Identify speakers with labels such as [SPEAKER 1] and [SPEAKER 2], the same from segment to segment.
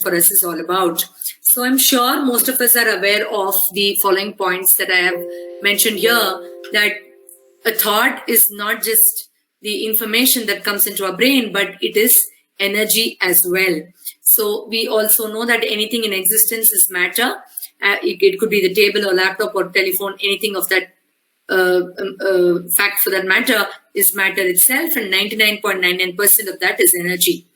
[SPEAKER 1] for us is all about. So I'm sure most of us are aware of the following points that I have mentioned here, that a thought is not just the information that comes into our brain, but it is energy as well. So we also know that anything in existence is matter. It could be the table or laptop or telephone, anything of that fact for that matter is matter itself, and 99.99% of that is energy.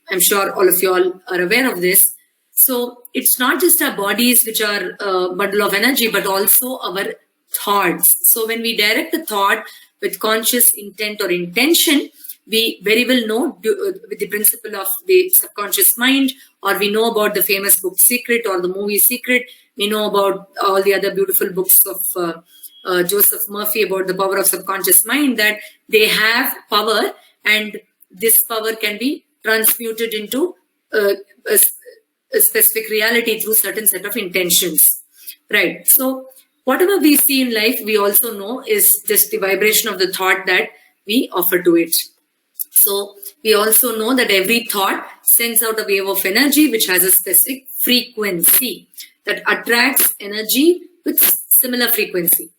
[SPEAKER 1] I'm sure all of you all are aware of this. So it's not just our bodies which are a bundle of energy, but also our thoughts. So when we direct a thought with conscious intent or intention, we very well know with the principle of the subconscious mind, or we know about the famous book Secret or the movie Secret. We know about all the other beautiful books of Joseph Murphy about the power of subconscious mind, that they have power, and this power can be transmuted into a specific reality through certain set of intentions, right? So whatever we see in life, we also know is just the vibration of the thought that we offer to it. So we also know that every thought sends out a wave of energy which has a specific frequency that attracts energy with similar frequency.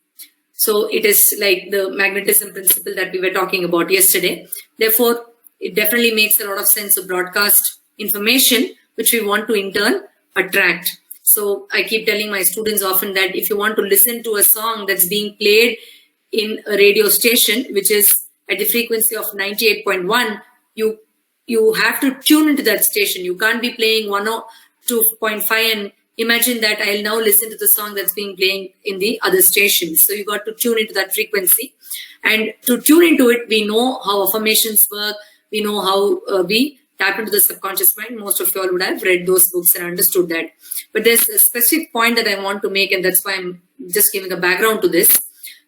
[SPEAKER 1] So it is like the magnetism principle that we were talking about yesterday. Therefore, it definitely makes a lot of sense to broadcast information which we want to in turn attract. So I keep telling my students often that if you want to listen to a song that's being played in a radio station, which is at the frequency of 98.1, you have to tune into that station. You can't be playing 102.5 and imagine that I'll now listen to the song that's being playing in the other station. So you got to tune into that frequency. And to tune into it, we know how affirmations work. We know how we tap into the subconscious mind. Most of you all would have read those books and understood that. But there's a specific point that I want to make, and that's why I'm just giving a background to this,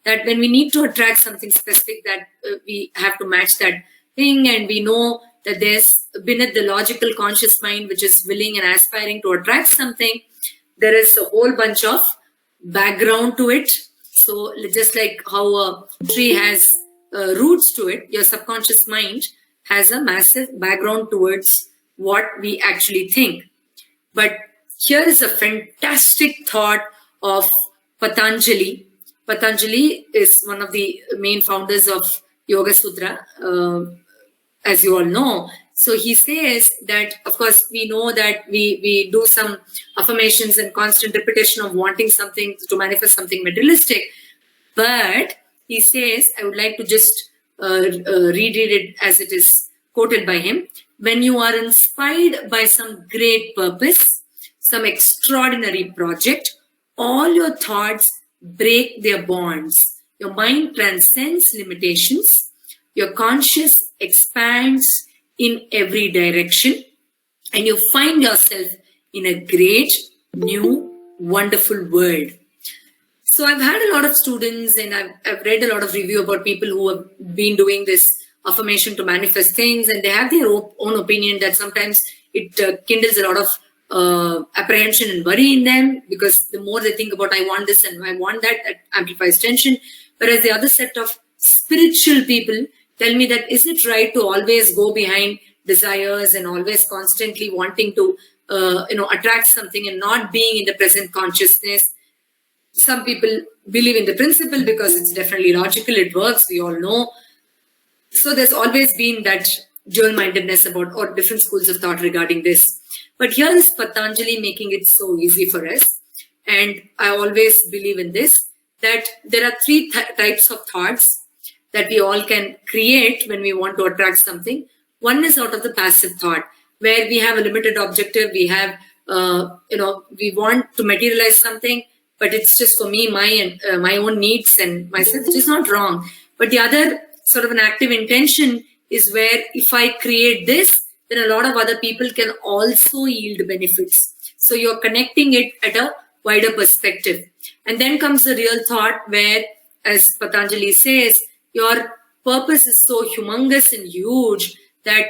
[SPEAKER 1] that when we need to attract something specific, that we have to match that thing, and we know that there's beneath the logical conscious mind which is willing and aspiring to attract something, there is a whole bunch of background to it. So just like how a tree has roots to it, your subconscious mind has a massive background towards what we actually think. But here is a fantastic thought of Patanjali. Patanjali is one of the main founders of Yoga Sutra, as you all know. So he says that, of course, we know that we do some affirmations and constant repetition of wanting something to manifest something materialistic. But he says, I would like to just reread it as it is quoted by him. When you are inspired by some great purpose, some extraordinary project, all your thoughts break their bonds. Your mind transcends limitations. Your conscious expands in every direction, and you find yourself in a great, new, wonderful world. So I've had a lot of students, and I've read a lot of review about people who have been doing this affirmation to manifest things, and they have their own opinion that sometimes it kindles a lot of apprehension and worry in them, because the more they think about I want this and I want that, that amplifies tension. Whereas the other set of spiritual people tell me that is it right to always go behind desires and always constantly wanting to attract something and not being in the present consciousness. Some people believe in the principle because it's definitely logical, it works, we all know. So there's always been that dual-mindedness about, or different schools of thought regarding this. But here is Patanjali making it so easy for us. And I always believe in this, that there are three types of thoughts that we all can create when we want to attract something. One is out of the passive thought, where we have a limited objective. We have, we want to materialize something, but it's just for me, my own needs and myself, which is not wrong. But the other sort of an active intention is where if I create this, then a lot of other people can also yield benefits. So you're connecting it at a wider perspective. And then comes the real thought where, as Patanjali says, your purpose is so humongous and huge that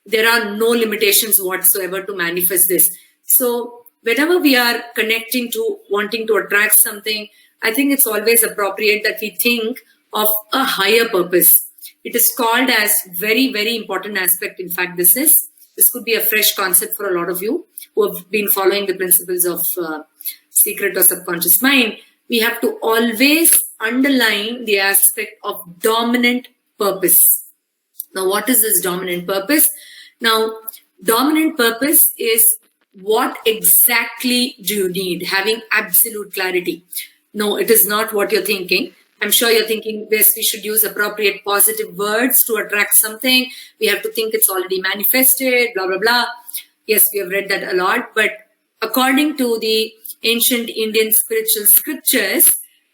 [SPEAKER 1] there are no limitations whatsoever to manifest this. So whenever we are connecting to wanting to attract something, I think it's always appropriate that we think of a higher purpose. It is called as very, very important aspect. In fact, this is This could be a fresh concept for a lot of you who have been following the principles of secret or subconscious mind. We have to always underline the aspect of dominant purpose. Now, what is this dominant purpose? Now, dominant purpose is what exactly do you need? Having absolute clarity. No, it is not what you're thinking. I'm sure you're thinking, yes, we should use appropriate positive words to attract something. We have to think it's already manifested, blah, blah, blah. Yes, we have read that a lot. But according to the ancient Indian spiritual scriptures,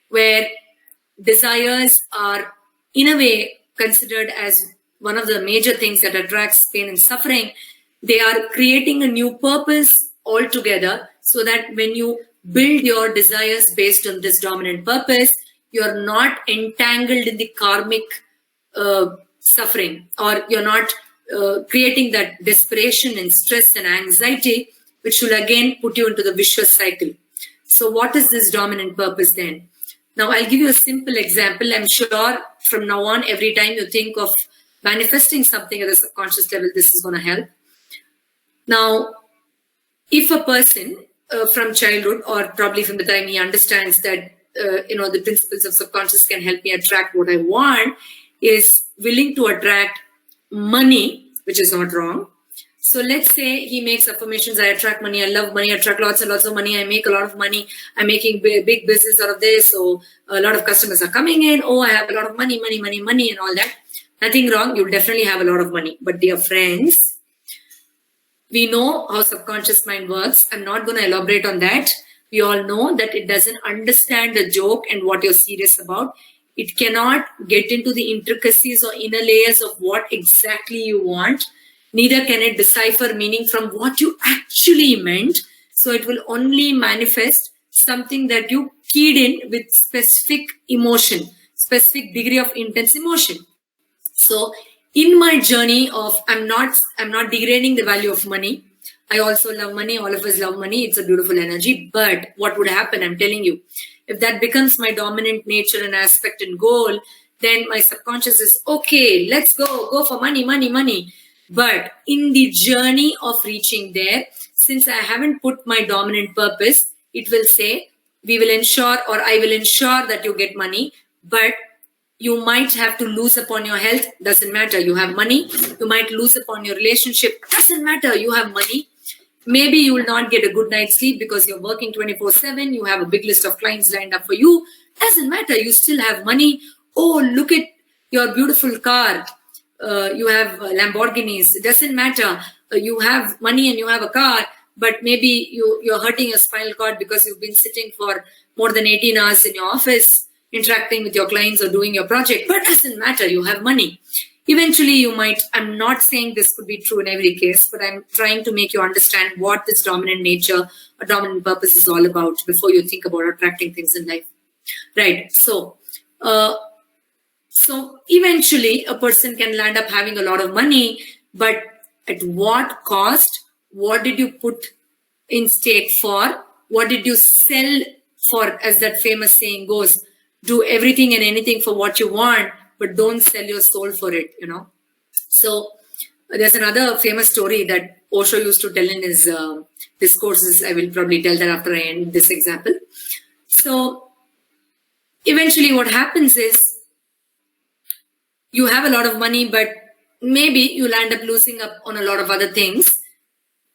[SPEAKER 1] where desires are in a way considered as one of the major things that attracts pain and suffering, they are creating a new purpose altogether, so that when you build your desires based on this dominant purpose, you're not entangled in the karmic suffering, or you're not creating that desperation and stress and anxiety, which will again put you into the vicious cycle. So what is this dominant purpose then? Now, I'll give you a simple example. I'm sure from now on, every time you think of manifesting something at a subconscious level, this is going to help. Now, if a person from childhood, or probably from the time he understands that, the principles of subconscious can help me attract what I want, is willing to attract money, which is not wrong. So let's say he makes affirmations, I attract money, I love money, I attract lots and lots of money, I make a lot of money, I'm making big business out of this, so a lot of customers are coming in, I have a lot of money, and all that. Nothing wrong, you'll definitely have a lot of money. But dear friends, we know how subconscious mind works. I'm not going to elaborate on that. We all know that it doesn't understand the joke and what you're serious about. It cannot get into the intricacies or inner layers of what exactly you want. Neither can it decipher meaning from what you actually meant. So it will only manifest something that you keyed in with specific emotion, specific degree of intense emotion. So in my journey of, I'm not degrading the value of money. I also love money. All of us love money. It's a beautiful energy. But what would happen? I'm telling you, if that becomes my dominant nature and aspect and goal, then my subconscious is, okay, let's go for money. But in the journey of reaching there, since I haven't put my dominant purpose, it will say, we will ensure, or I will ensure that you get money, but you might have to lose upon your health. Doesn't matter. You have money. You might lose upon your relationship. Doesn't matter. You have money. Maybe you will not get a good night's sleep because you're working 24/7. You have a big list of clients lined up for you. Doesn't matter. You still have money. Oh, look at your beautiful car. You have Lamborghinis. It doesn't matter. You have money and you have a car, but maybe you're hurting your spinal cord because you've been sitting for more than 18 hours in your office, interacting with your clients or doing your project. But doesn't matter. You have money. Eventually, you might, I'm not saying this could be true in every case, but I'm trying to make you understand what this dominant nature or dominant purpose is all about before you think about attracting things in life. Right. So eventually a person can land up having a lot of money, but at what cost? What did you put in stake for? What did you sell for? As that famous saying goes, do everything and anything for what you want, but don't sell your soul for it, So there's another famous story that Osho used to tell in his discourses. I will probably tell that after I end this example. So eventually what happens is you have a lot of money, but maybe you'll end up losing up on a lot of other things.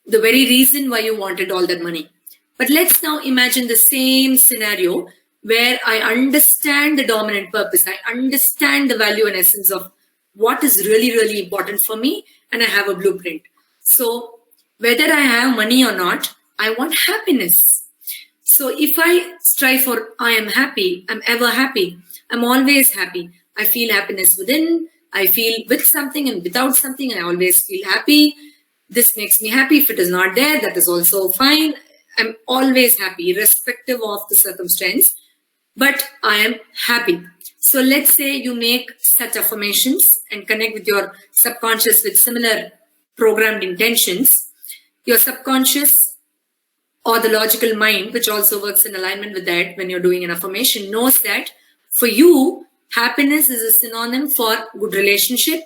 [SPEAKER 1] The very reason why you wanted all that money. But let's now imagine the same scenario where I understand the dominant purpose. I understand the value and essence of what is really, really important for me, and I have a blueprint. So whether I have money or not, I want happiness. So if I strive for I am happy, I'm ever happy, I'm always happy. I feel happiness within, I feel with something and without something, and I always feel happy. This makes me happy. If it is not there, that is also fine. I'm always happy, irrespective of the circumstance. But I am happy. So let's say you make such affirmations and connect with your subconscious with similar programmed intentions. Your subconscious or the logical mind, which also works in alignment with that when you're doing an affirmation, knows that for you, happiness is a synonym for good relationship.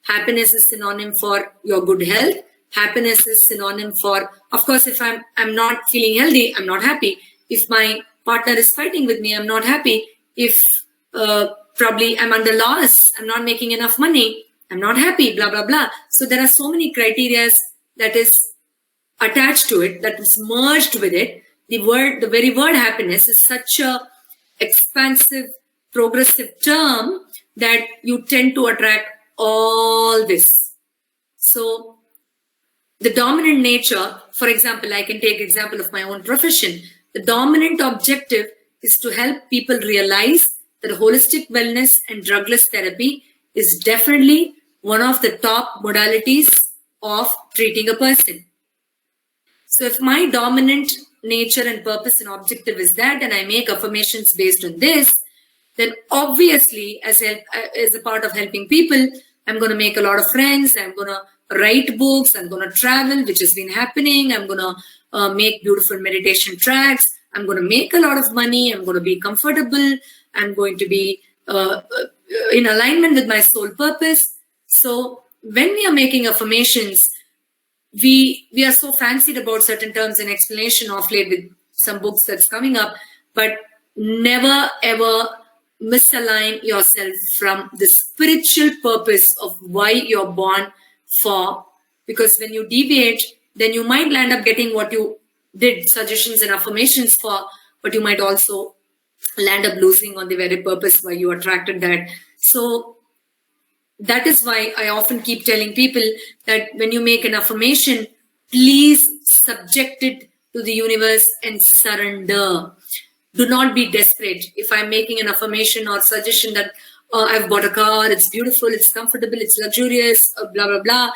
[SPEAKER 1] Happiness is synonym for your good health. happiness is synonym for, of course, if I'm not feeling healthy, I'm not happy. If my partner is fighting with me, I'm not happy. If probably I'm under loss, I'm not making enough money, I'm not happy, blah, blah, blah. So there are so many criteria that is attached to it, that is merged with it. The very word happiness is such a expansive, progressive term that you tend to attract all this. So the dominant nature, for example, I can take example of my own profession. The dominant objective is to help people realize that holistic wellness and drugless therapy is definitely one of the top modalities of treating a person. So if my dominant nature and purpose and objective is that, and I make affirmations based on this, then obviously as a part of helping people, I'm going to make a lot of friends, I'm going to write books, I'm going to travel, which has been happening, I'm going to make beautiful meditation tracks, I'm going to make a lot of money, I'm going to be comfortable, I'm going to be in alignment with my soul purpose. So when we are making affirmations, we are so fancied about certain terms and explanation of late with some books that's coming up, but never ever misalign yourself from the spiritual purpose of why you're born for, because when you deviate, then you might land up getting what you did suggestions and affirmations for, but you might also land up losing on the very purpose why you attracted that. So that is why I often keep telling people that when you make an affirmation, please subject it to the universe and surrender. Do not be desperate. If I'm making an affirmation or suggestion that I've bought a car, it's beautiful, it's comfortable, it's luxurious, blah, blah, blah,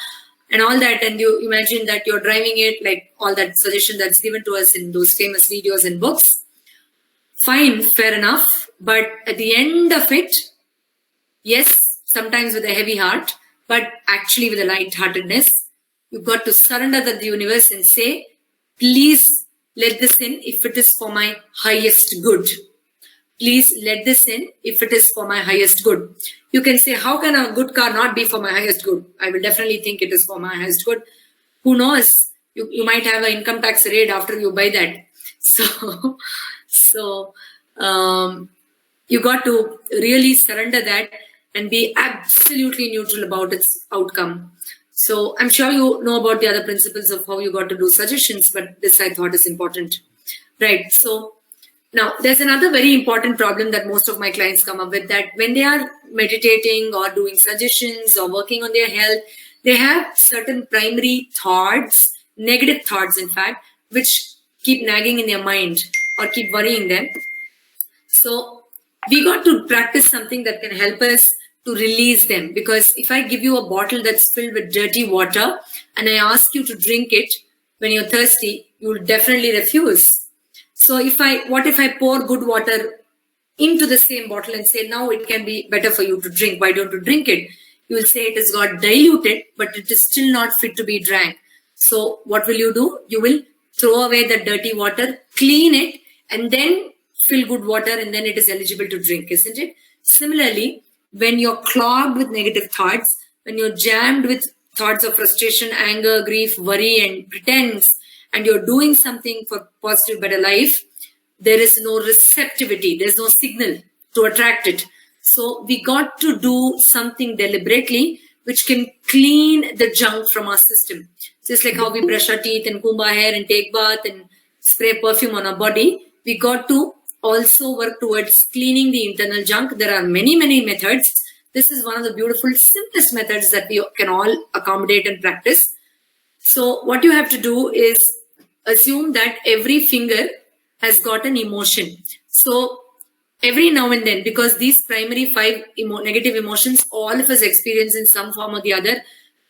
[SPEAKER 1] and all that, and you imagine that you're driving it, like all that suggestion that's given to us in those famous videos and books, fine, fair enough. But at the end of it, yes, sometimes with a heavy heart, but actually with a light-heartedness, you've got to surrender to the universe and say, please let this in if it is for my highest good. Please let this in if it is for my highest good. You can say, how can a good car not be for my highest good? I will definitely think it is for my highest good. Who knows? You might have an income tax raid after you buy that. So you got to really surrender that and be absolutely neutral about its outcome. So I'm sure you know about the other principles of how you got to do suggestions, but this I thought is important. Right. So now there's another very important problem that most of my clients come up with, that when they are meditating or doing suggestions or working on their health, they have certain primary thoughts, negative thoughts, in fact, which keep nagging in their mind or keep worrying them. So we got to practice something that can help us to release them, because if I give you a bottle that's filled with dirty water and I ask you to drink it when you're thirsty, you will definitely refuse. So what if I pour good water into the same bottle and say, now it can be better for you to drink, why don't you drink it? You will say it has got diluted, but it is still not fit to be drank. So what will you do? You will throw away the dirty water, clean it, and then fill good water, and then it is eligible to drink, isn't it? Similarly, when you're clogged with negative thoughts, when you're jammed with thoughts of frustration, anger, grief, worry, and pretense, and you're doing something for positive, better life, there is no receptivity, there's no signal to attract it. So we got to do something deliberately which can clean the junk from our system. Just like how we brush our teeth and comb our hair and take bath and spray perfume on our body, we got to also work towards cleaning the internal junk. There are many, many methods. This is one of the beautiful, simplest methods that we can all accommodate and practice. So what you have to do is assume that every finger has got an emotion. So every now and then, because these primary 5 negative emotions, all of us experience in some form or the other.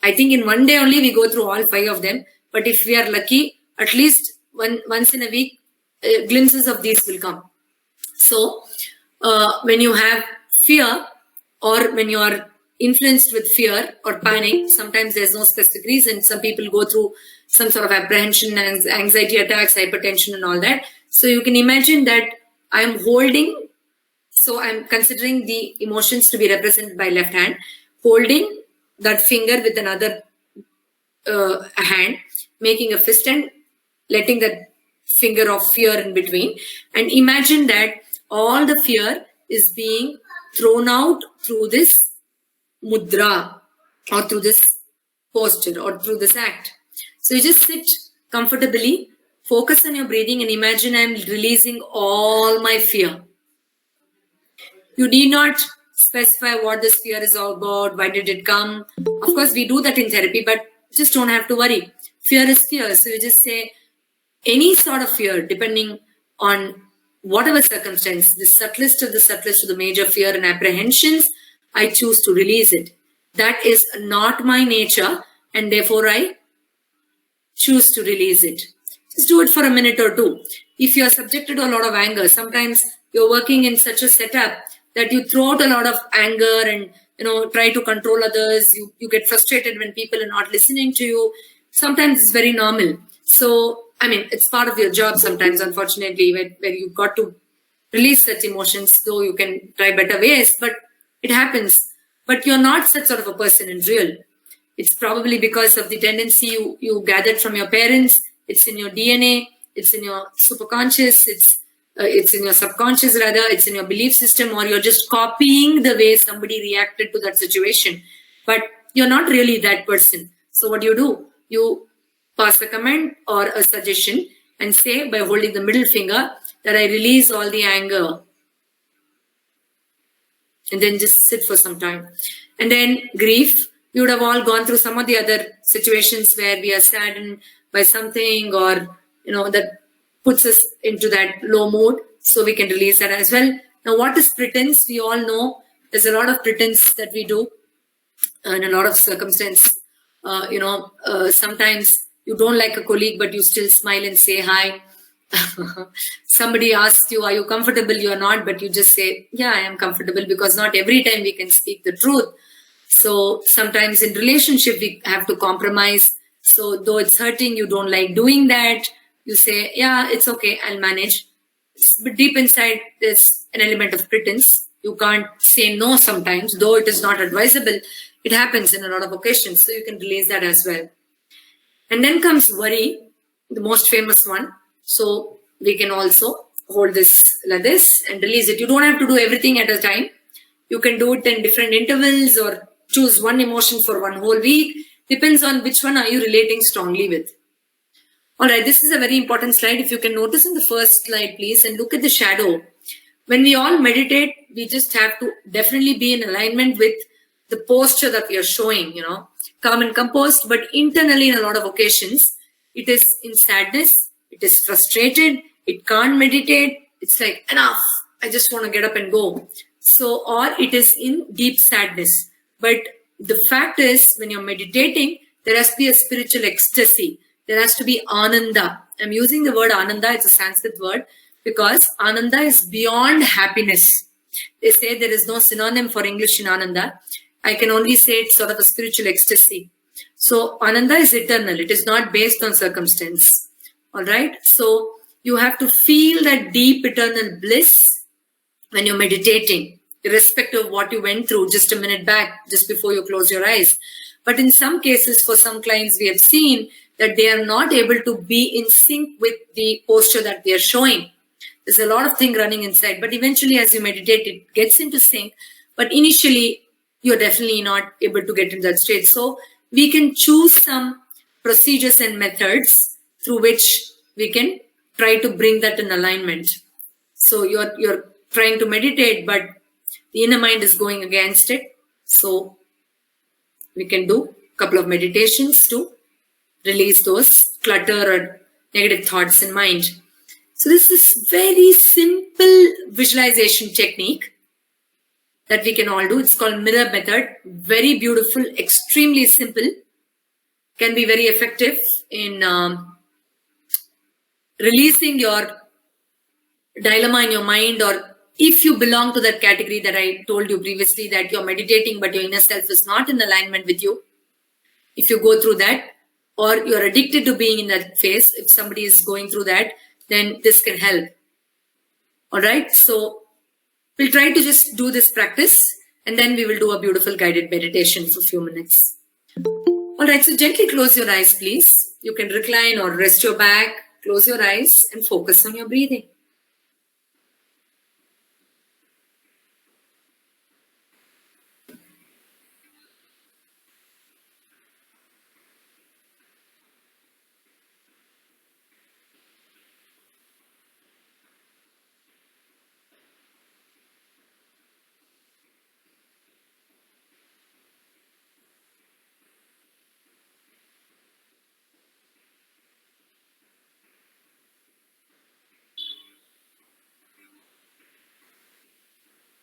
[SPEAKER 1] I think in one day only we go through all 5 of them. But if we are lucky, at least once in a week, glimpses of these will come. So when you have fear, or when you are influenced with fear or panic, sometimes there's no specific reason. Some people go through some sort of apprehension and anxiety attacks, hypertension and all that. So you can imagine that I'm considering the emotions to be represented by left hand, holding that finger with another a hand, making a fist and letting that finger of fear in between, and imagine that all the fear is being thrown out through this mudra or through this posture or through this act. So you just sit comfortably, focus on your breathing and imagine I'm releasing all my fear. You need not specify what this fear is all about, why did it come. Of course, we do that in therapy, but just don't have to worry. Fear is fear. So you just say any sort of fear, depending on whatever circumstance, the subtlest of the subtlest to the major fear and apprehensions, I choose to release it. That is not my nature, and therefore I choose to release it. Just do it for a minute or two. If you are subjected to a lot of anger, sometimes you're working in such a setup that you throw out a lot of anger and try to control others. You get frustrated when people are not listening to you. Sometimes it's very normal. So, it's part of your job sometimes, unfortunately, where you've got to release such emotions, though you can try better ways, but it happens. But you're not such sort of a person in real. It's probably because of the tendency you gathered from your parents. It's in your DNA. It's in your superconscious. It's in your subconscious, rather. It's in your belief system, or you're just copying the way somebody reacted to that situation. But you're not really that person. So what do? You pass a comment or a suggestion and say, by holding the middle finger, that I release all the anger. And then just sit for some time. And then grief. We would have all gone through some of the other situations where we are saddened by something, or that puts us into that low mood, so we can release that as well. Now, what is pretense? We all know there's a lot of pretense that we do in a lot of circumstances. Sometimes you don't like a colleague, but you still smile and say hi. Somebody asks you, are you comfortable? You are not, but you just say, yeah, I am comfortable, because not every time we can speak the truth. So sometimes in relationship, we have to compromise. So though it's hurting, you don't like doing that. You say, yeah, it's okay, I'll manage. But deep inside, there's an element of pretense. You can't say no sometimes, though it is not advisable. It happens in a lot of occasions, so you can release that as well. And then comes worry, the most famous one. So we can also hold this like this and release it. You don't have to do everything at a time. You can do it in different intervals, or choose one emotion for one whole week. Depends on which one are you relating strongly with. All right, this is a very important slide. If you can notice in the first slide, please, and look at the shadow. When we all meditate, we just have to definitely be in alignment with the posture that we are showing, calm and composed. But internally, in a lot of occasions, it is in sadness, it is frustrated, it can't meditate. It's like, enough, I just want to get up and go. So, or it is in deep sadness. But the fact is, when you're meditating, there has to be a spiritual ecstasy. There has to be ananda. I'm using the word ananda, it's a Sanskrit word, because ananda is beyond happiness. They say there is no synonym for English in ananda. I can only say it's sort of a spiritual ecstasy. So ananda is eternal. It is not based on circumstance. All right. So you have to feel that deep eternal bliss when you're meditating, irrespective of what you went through just a minute back, just before you close your eyes. But in some cases, for some clients, we have seen that they are not able to be in sync with the posture that they are showing. There's a lot of thing running inside, but eventually as you meditate, it gets into sync. But initially, you're definitely not able to get in that state. So we can choose some procedures and methods through which we can try to bring that in alignment. So you're trying to meditate, but the inner mind is going against it. So we can do a couple of meditations to release those clutter or negative thoughts in mind. So this is very simple visualization technique that we can all do. It's called mirror method. Very beautiful, extremely simple. Can be very effective in releasing your dilemma in your mind, or if you belong to that category that I told you previously, that you're meditating but your inner self is not in alignment with you. If you go through that, or you're addicted to being in that phase, if somebody is going through that, then this can help. All right. So we'll try to just do this practice, and then we will do a beautiful guided meditation for a few minutes. Alright, so gently close your eyes, please. You can recline or rest your back, close your eyes and focus on your breathing.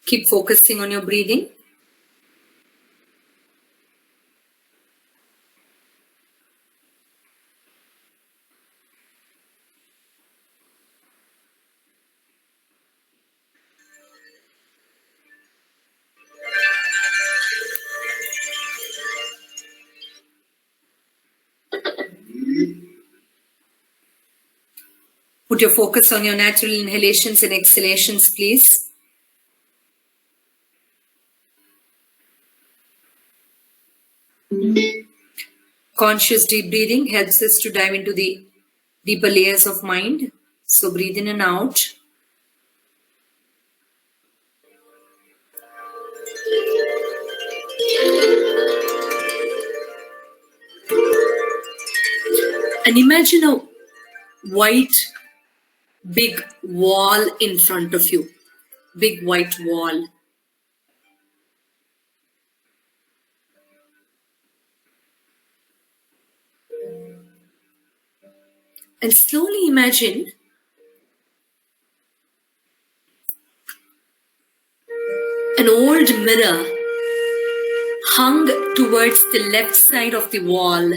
[SPEAKER 1] Keep focusing on your breathing. Put your focus on your natural inhalations and exhalations, please. Conscious deep breathing helps us to dive into the deeper layers of mind. So breathe in and out. And imagine a white, big wall in front of you. Big white wall. And slowly imagine an old mirror hung towards the left side of the wall.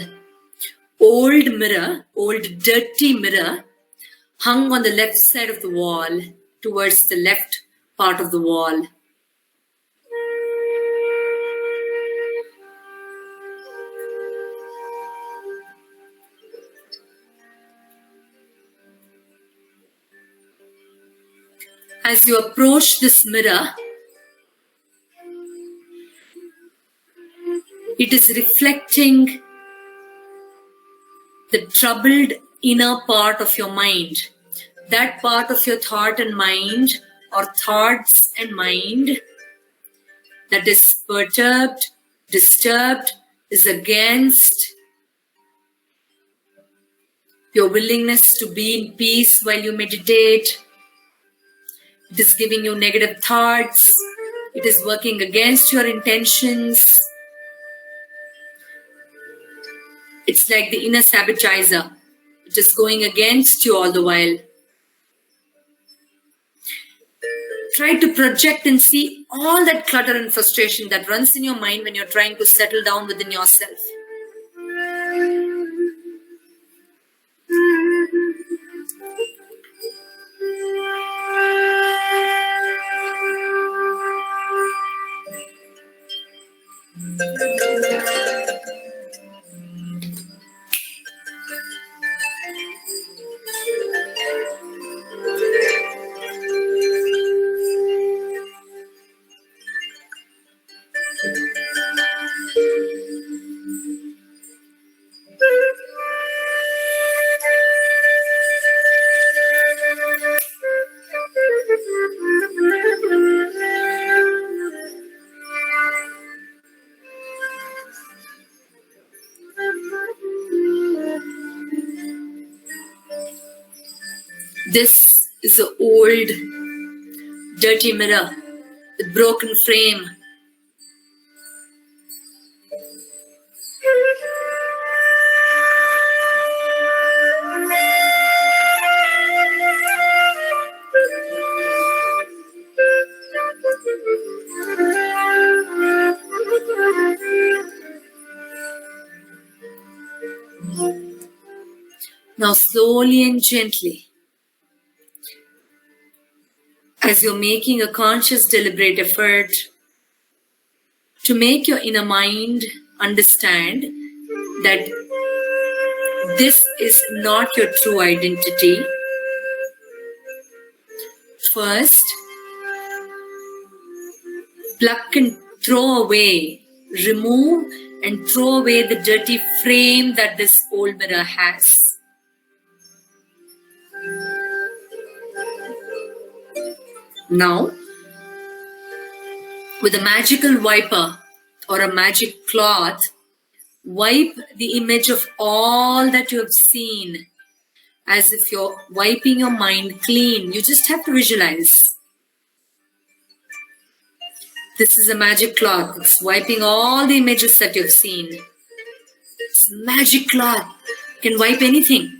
[SPEAKER 1] Old mirror, old dirty mirror, hung on the left side of the wall, towards the left part of the wall. As you approach this mirror, it is reflecting the troubled inner part of your mind. That part of your thought and mind, or thoughts and mind, that is perturbed, disturbed, is against your willingness to be in peace while you meditate. It is giving you negative thoughts. It is working against your intentions. It's like the inner saboteur. It is going against you all the while. Try to project and see all that clutter and frustration that runs in your mind when you're trying to settle down within yourself. This is the old, dirty mirror with broken frame. Now slowly and gently, as you're making a conscious, deliberate effort to make your inner mind understand that this is not your true identity, first, pluck and throw away, remove and throw away the dirty frame that this old mirror has. Now, with a magical wiper or a magic cloth, wipe the image of all that you have seen as if you're wiping your mind clean. You just have to visualize. This is a magic cloth. It's wiping all the images that you've seen. It's a magic cloth. You can wipe anything.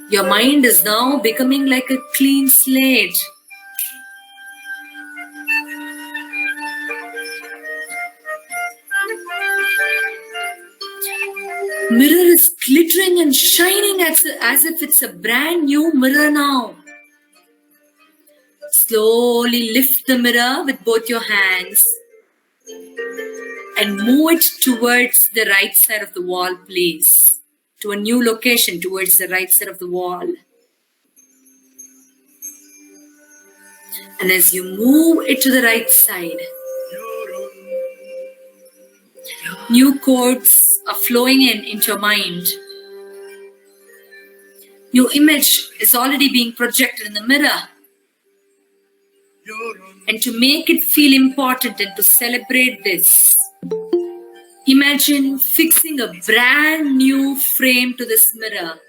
[SPEAKER 1] Your mind is now becoming like a clean slate. Mirror is glittering and shining as if it's a brand new mirror now. Slowly lift the mirror with both your hands and move it towards the right side of the wall, please. To a new location towards the right side of the wall. And as you move it to the right side, new chords are flowing into your mind. New image is already being projected in the mirror. And to make it feel important and to celebrate this, imagine fixing a brand new frame to this mirror.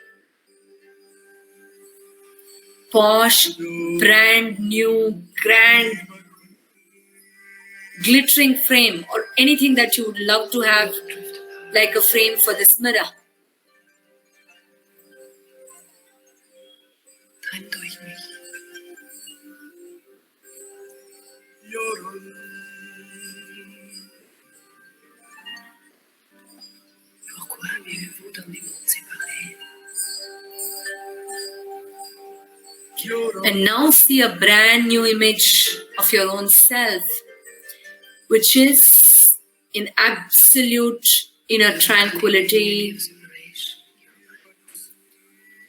[SPEAKER 1] Posh, brand new, grand, glittering frame, or anything that you would love to have like a frame for this mirror.
[SPEAKER 2] Pourquoi vivez-vous dans des mondes séparés?
[SPEAKER 1] And now see a brand new image of your own self, which is in absolute inner tranquility,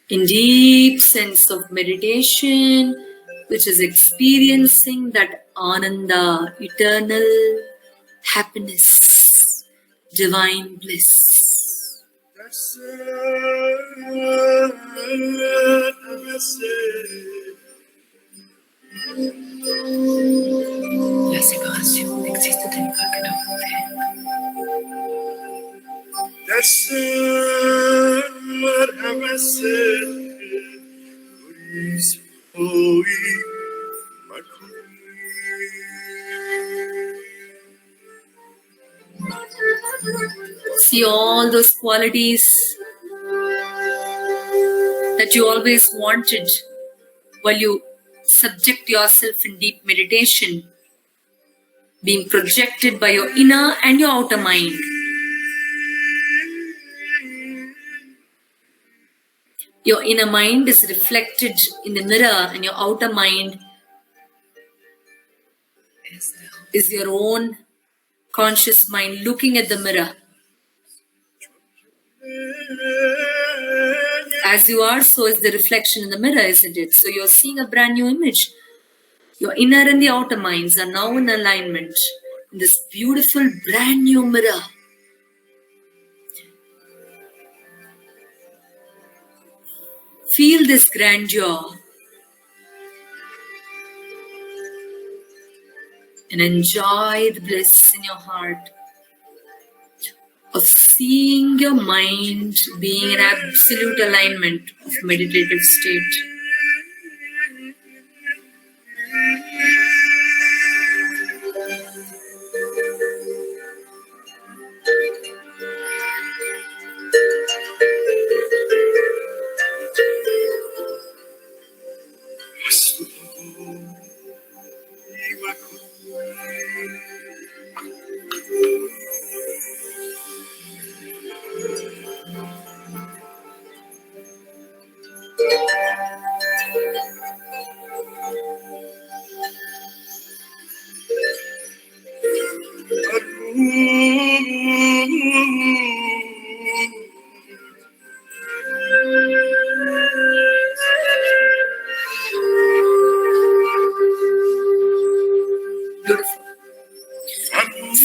[SPEAKER 1] in deep sense of meditation, which is experiencing that ananda, eternal happiness, divine bliss.
[SPEAKER 2] La séparation n'existe-t-elle pas que dans vos têtes?
[SPEAKER 1] See all those qualities that you always wanted while you subject yourself in deep meditation, being projected by your inner and your outer mind. Your inner mind is reflected in the mirror, and your outer mind is your own conscious mind looking at the mirror. As you are, so is the reflection in the mirror, isn't it? So you're seeing a brand new image. Your inner and the outer minds are now in alignment in this beautiful brand new mirror. Feel this grandeur and enjoy the bliss in your heart of seeing your mind being in absolute alignment of meditative state.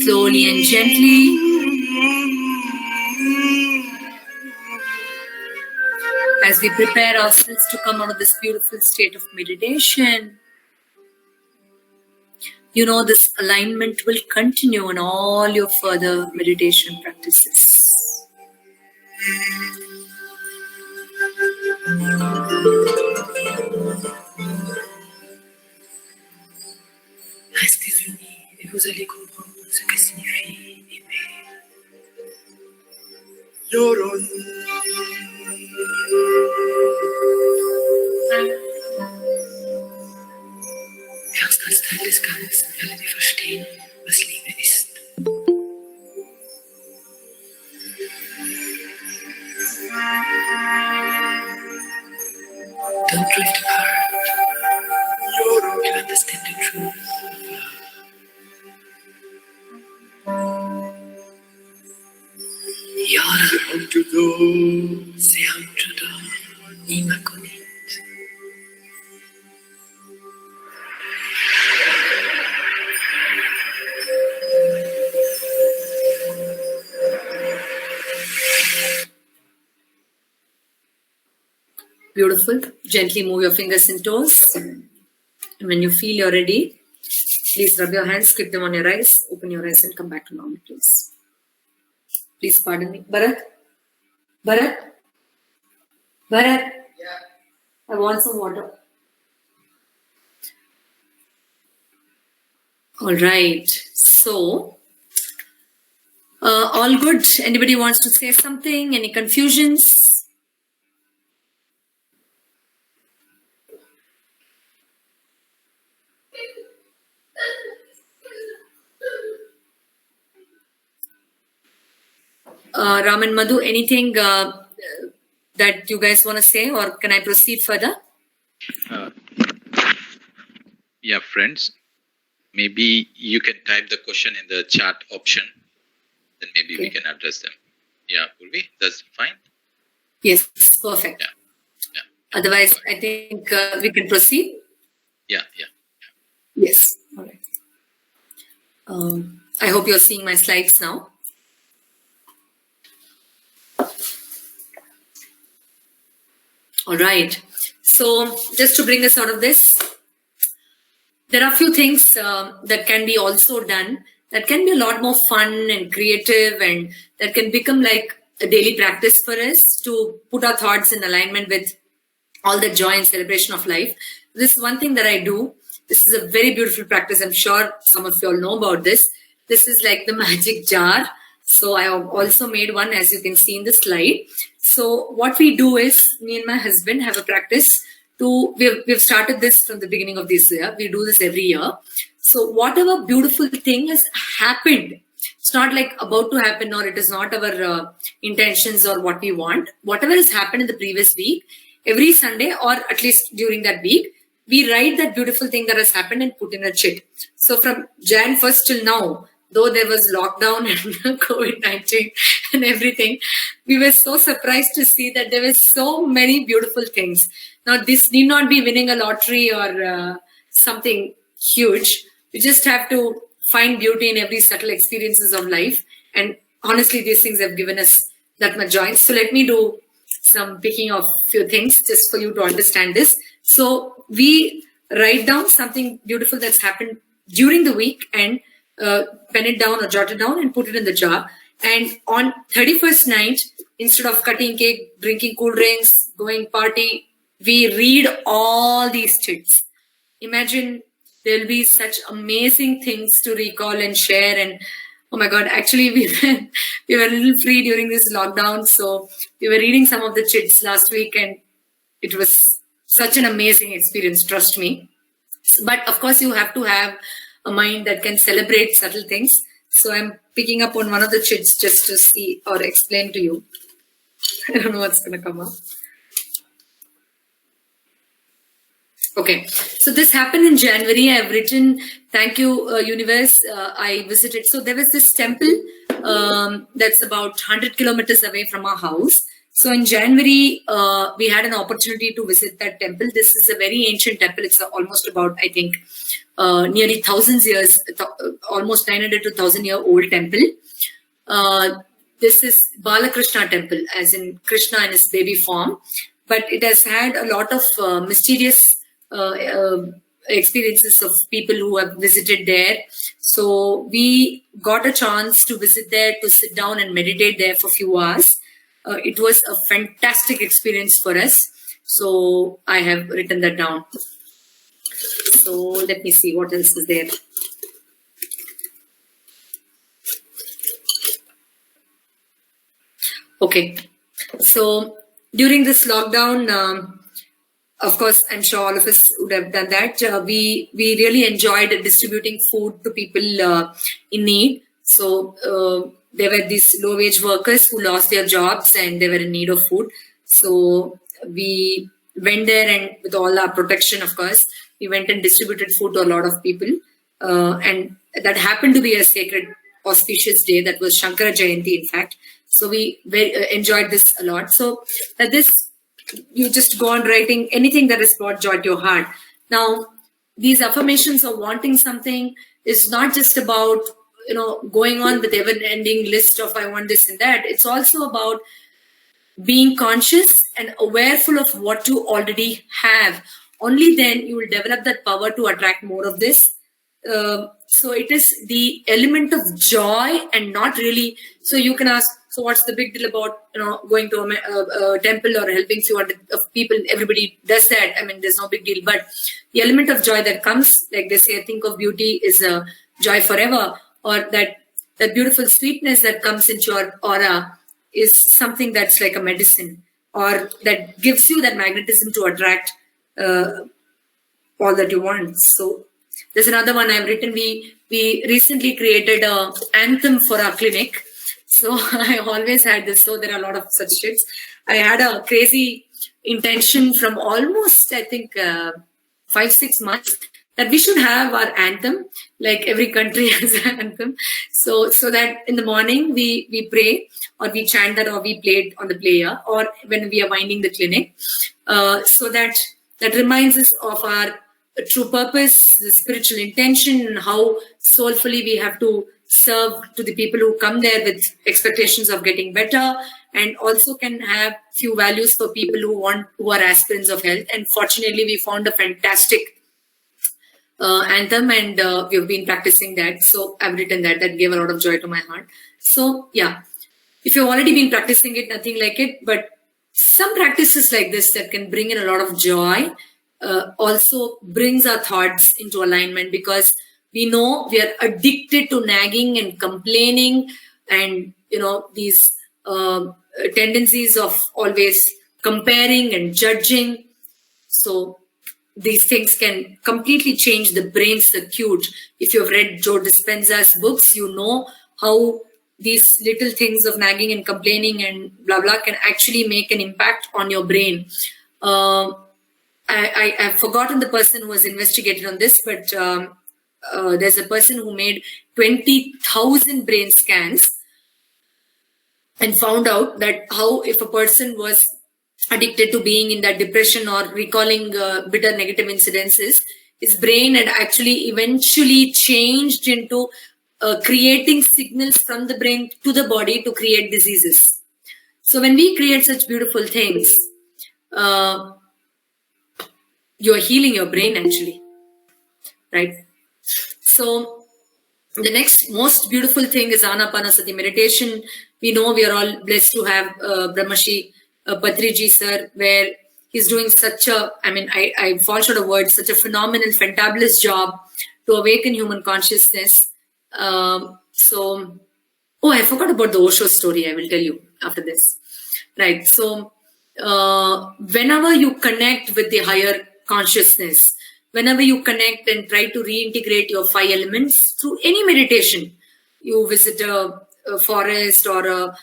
[SPEAKER 1] slowly and gently. As we prepare ourselves to come out of this beautiful state of meditation, you know this alignment will continue in all your further meditation practices.
[SPEAKER 2] Restez unis et vous allez comprendre ce que signifie aimer. Erst als Teil des Ganzen werdet ihr verstehen, was Liebe ist. Don't drift apart. You understand the truth of love. Göra se hamnade i makonit.
[SPEAKER 1] Beautiful. Gently move your fingers and toes. And when you feel you're ready, please rub your hands, keep them on your eyes, open your eyes and come back to normal, please. Please pardon me. Bharat? Bharat? Bharat? Yeah. I want some water. All right. So, all good. Anybody wants to say something? Any confusions? Ram and Madhu, anything that you guys want to say, or can I proceed further?
[SPEAKER 3] Yeah, friends, maybe you can type the question in the chat option, then maybe we can address them. Yeah, Purvi, that's fine?
[SPEAKER 1] Yes, perfect.
[SPEAKER 3] Yeah.
[SPEAKER 1] Otherwise, I think we can proceed.
[SPEAKER 3] Yeah.
[SPEAKER 1] Yes, all right. I hope you're seeing my slides now. All right. So just to bring us out of this, there are a few things that can be also done that can be a lot more fun and creative, and that can become like a daily practice for us to put our thoughts in alignment with all the joy and celebration of life. This is one thing that I do. This is a very beautiful practice. I'm sure some of you all know about this. This is like the magic jar. So I have also made one, as you can see in the slide. So what we do is, me and my husband have a practice to, we've started this from the beginning of this year. We do this every year. So whatever beautiful thing has happened, it's not like about to happen, or it is not our intentions or what we want. Whatever has happened in the previous week, every Sunday, or at least during that week, we write that beautiful thing that has happened and put in a chit. So from Jan 1st till now, though there was lockdown and COVID-19 and everything, we were so surprised to see that there were so many beautiful things. Now, this need not be winning a lottery or something huge. You just have to find beauty in every subtle experiences of life. And honestly, these things have given us that much joy. So let me do some picking of few things just for you to understand this. So we write down something beautiful that's happened during the week and pen it down or jot it down and put it in the jar. And on 31st night, instead of cutting cake, drinking cool drinks, going party, we read all these chits. Imagine there'll be such amazing things to recall and share. And oh my God, actually we were a little free during this lockdown. So we were reading some of the chits last week, and it was such an amazing experience, trust me. But of course, you have to have a mind that can celebrate subtle things. So I'm picking up on one of the chits just to see or explain to you. I don't know what's going to come up. Okay, so this happened in January. I've written, thank you, universe. I visited. So there was this temple that's about 100 kilometers away from our house. So in January, we had an opportunity to visit that temple. This is a very ancient temple. It's almost about, I think, nearly thousands years, almost 900 to 1,000-year-old temple. This is Balakrishna temple, as in Krishna in his baby form, but it has had a lot of mysterious experiences of people who have visited there. So we got a chance to visit there, to sit down and meditate there for a few hours. It was a fantastic experience for us. So I have written that down. So let me see what else is there. Okay. So during this lockdown, of course, I'm sure all of us would have done that. We really enjoyed distributing food to people in need. So there were these low-wage workers who lost their jobs and they were in need of food. So we went there, and with all our protection, of course, we went and distributed food to a lot of people. And that happened to be a sacred, auspicious day. That was Shankara Jayanti, in fact. So we enjoyed this a lot. So you just go on writing anything that has brought joy to your heart. Now, these affirmations of wanting something is not just about, going on with ever-ending list of I want this and that. It's also about being conscious and awareful of what you already have. Only then you will develop that power to attract more of this. So it is the element of joy and not really. So you can ask, so what's the big deal about going to a temple or helping few hundred of people? Everybody does that. I mean, there's no big deal. But the element of joy that comes, like they say, think of beauty is a joy forever, or that beautiful sweetness that comes into your aura is something that's like a medicine, or that gives you that magnetism to attract all that you want. So there's another one I've written. We recently created an anthem for our clinic. So I always had this. So there are a lot of such shits. I had a crazy intention from almost, I think, 5-6 months that we should have our anthem, like every country has an anthem. So that in the morning we pray, or we chant that, or we play it on the player, or when we are winding the clinic, so that reminds us of our true purpose, the spiritual intention, and how soulfully we have to serve to the people who come there with expectations of getting better, and also can have few values for people who are aspirants of health. And fortunately, we found a fantastic anthem, and we've been practicing that. So I've written that. That gave a lot of joy to my heart. So yeah, if you've already been practicing it, nothing like it, but some practices like this that can bring in a lot of joy also brings our thoughts into alignment, because we know we are addicted to nagging and complaining, and these tendencies of always comparing and judging. So these things can completely change the brain circuit. If you've read Joe Dispenza's books, you know how these little things of nagging and complaining and blah blah can actually make an impact on your brain. I've forgotten the person who was investigated on this, but there's a person who made 20,000 brain scans and found out that how, if a person was addicted to being in that depression or recalling bitter negative incidences, his brain had actually eventually changed into creating signals from the brain to the body to create diseases. So when we create such beautiful things, you're healing your brain actually, right? So the next most beautiful thing is Anapanasati meditation. We know we are all blessed to have Brahmashi Patriji sir, where he's doing such a, I fall short of words, such a phenomenal, fantabulous job to awaken human consciousness. I forgot about the Osho story. I will tell you after this. Right. So whenever you connect with the higher consciousness, whenever you connect and try to reintegrate your 5 elements through any meditation, you visit a forest, or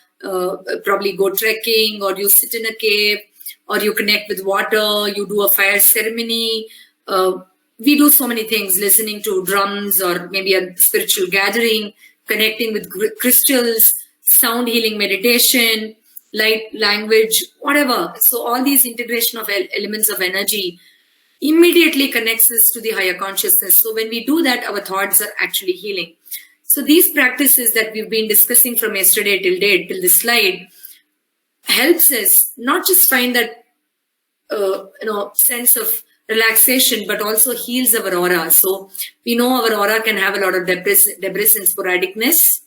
[SPEAKER 1] probably go trekking, or you sit in a cave, or you connect with water, you do a fire ceremony. We do so many things, listening to drums, or maybe a spiritual gathering, connecting with crystals, sound healing meditation, light language, whatever. So all these integration of elements of energy immediately connects us to the higher consciousness. So when we do that, our thoughts are actually healing. So these practices that we've been discussing from yesterday till date, till this slide, helps us not just find that sense of relaxation, but also heals our aura. So we know our aura can have a lot of debris and sporadicness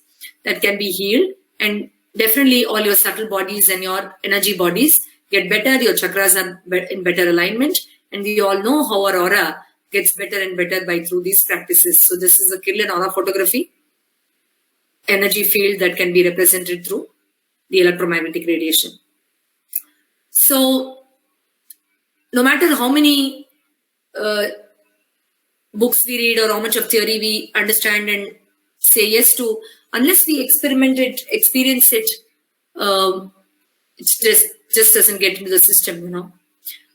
[SPEAKER 1] that can be healed, and definitely all your subtle bodies and your energy bodies get better. Your chakras are in better alignment, and we all know how our aura gets better and better through these practices. So this is a Kirlian aura photography, energy field that can be represented through the electromagnetic radiation. So no matter how many books we read or how much of theory we understand and say yes to, unless we experience it, it just doesn't get into the system,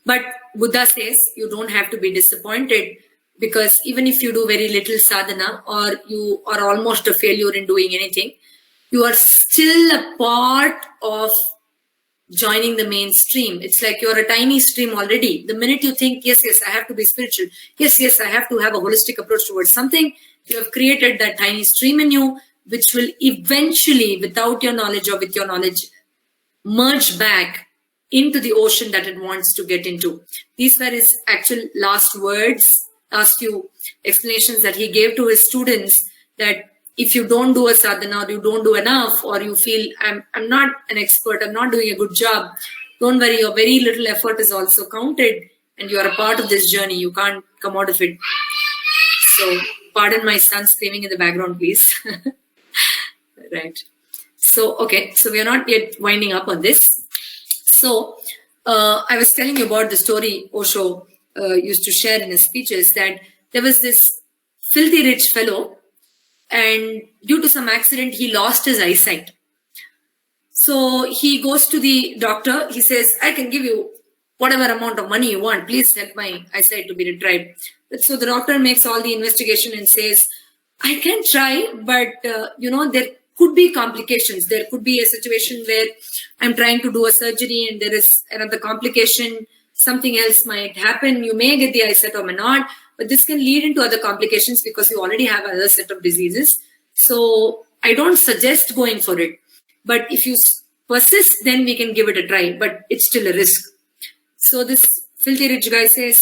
[SPEAKER 1] But Buddha says you don't have to be disappointed, because even if you do very little sadhana or you are almost a failure in doing anything, you are still a part of joining the mainstream. It's like you're a tiny stream already. The minute you think, yes, I have to be spiritual, yes, I have to have a holistic approach towards something, you have created that tiny stream in you, which will eventually, without your knowledge or with your knowledge, merge back into the ocean that it wants to get into. These were his actual last words, last few explanations that he gave to his students, that if you don't do a sadhana, or you don't do enough, or you feel I'm not an expert, I'm not doing a good job, don't worry, your very little effort is also counted, and you are a part of this journey. You can't come out of it. So pardon my son screaming in the background, please. Right. So, okay, so we are not yet winding up on this. So I was telling you about the story Osho used to share in his speeches, that there was this filthy rich fellow, and due to some accident, he lost his eyesight. So he goes to the doctor. He says, I can give you whatever amount of money you want. Please help my eyesight to be retrieved. So the doctor makes all the investigation and says, I can try, but there could be complications. There could be a situation where I'm trying to do a surgery and there is another complication. Something else might happen. You may get the eyesight or may not, but this can lead into other complications because you already have another set of diseases. So I don't suggest going for it. But if you persist, then we can give it a try, but it's still a risk. So this filthy rich guy says,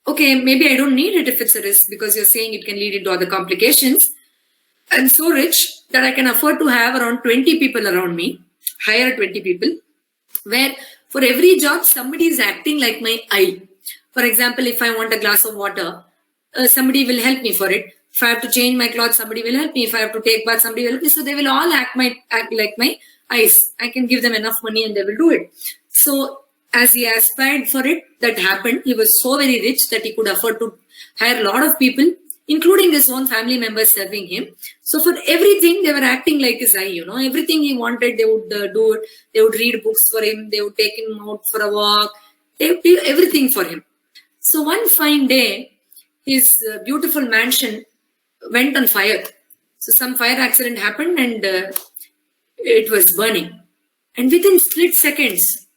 [SPEAKER 1] okay, maybe I don't need it if it's a risk, because you're saying it can lead into other complications. I'm so rich that I can afford to have around 20 people around me, hire 20 people, where for every job, somebody is acting like my eye. For example, if I want a glass of water, somebody will help me for it. If I have to change my clothes, somebody will help me. If I have to take bath, somebody will help me. So they will all act like my eyes. I can give them enough money and they will do it. So as he aspired for it, that happened. He was so very rich that he could afford to hire a lot of people, including his own family members serving him. So for everything, they were acting like his eye, everything he wanted, they would do it. They would read books for him. They would take him out for a walk. They would do everything for him. So one fine day, his beautiful mansion went on fire. So some fire accident happened and it was burning. And within split seconds,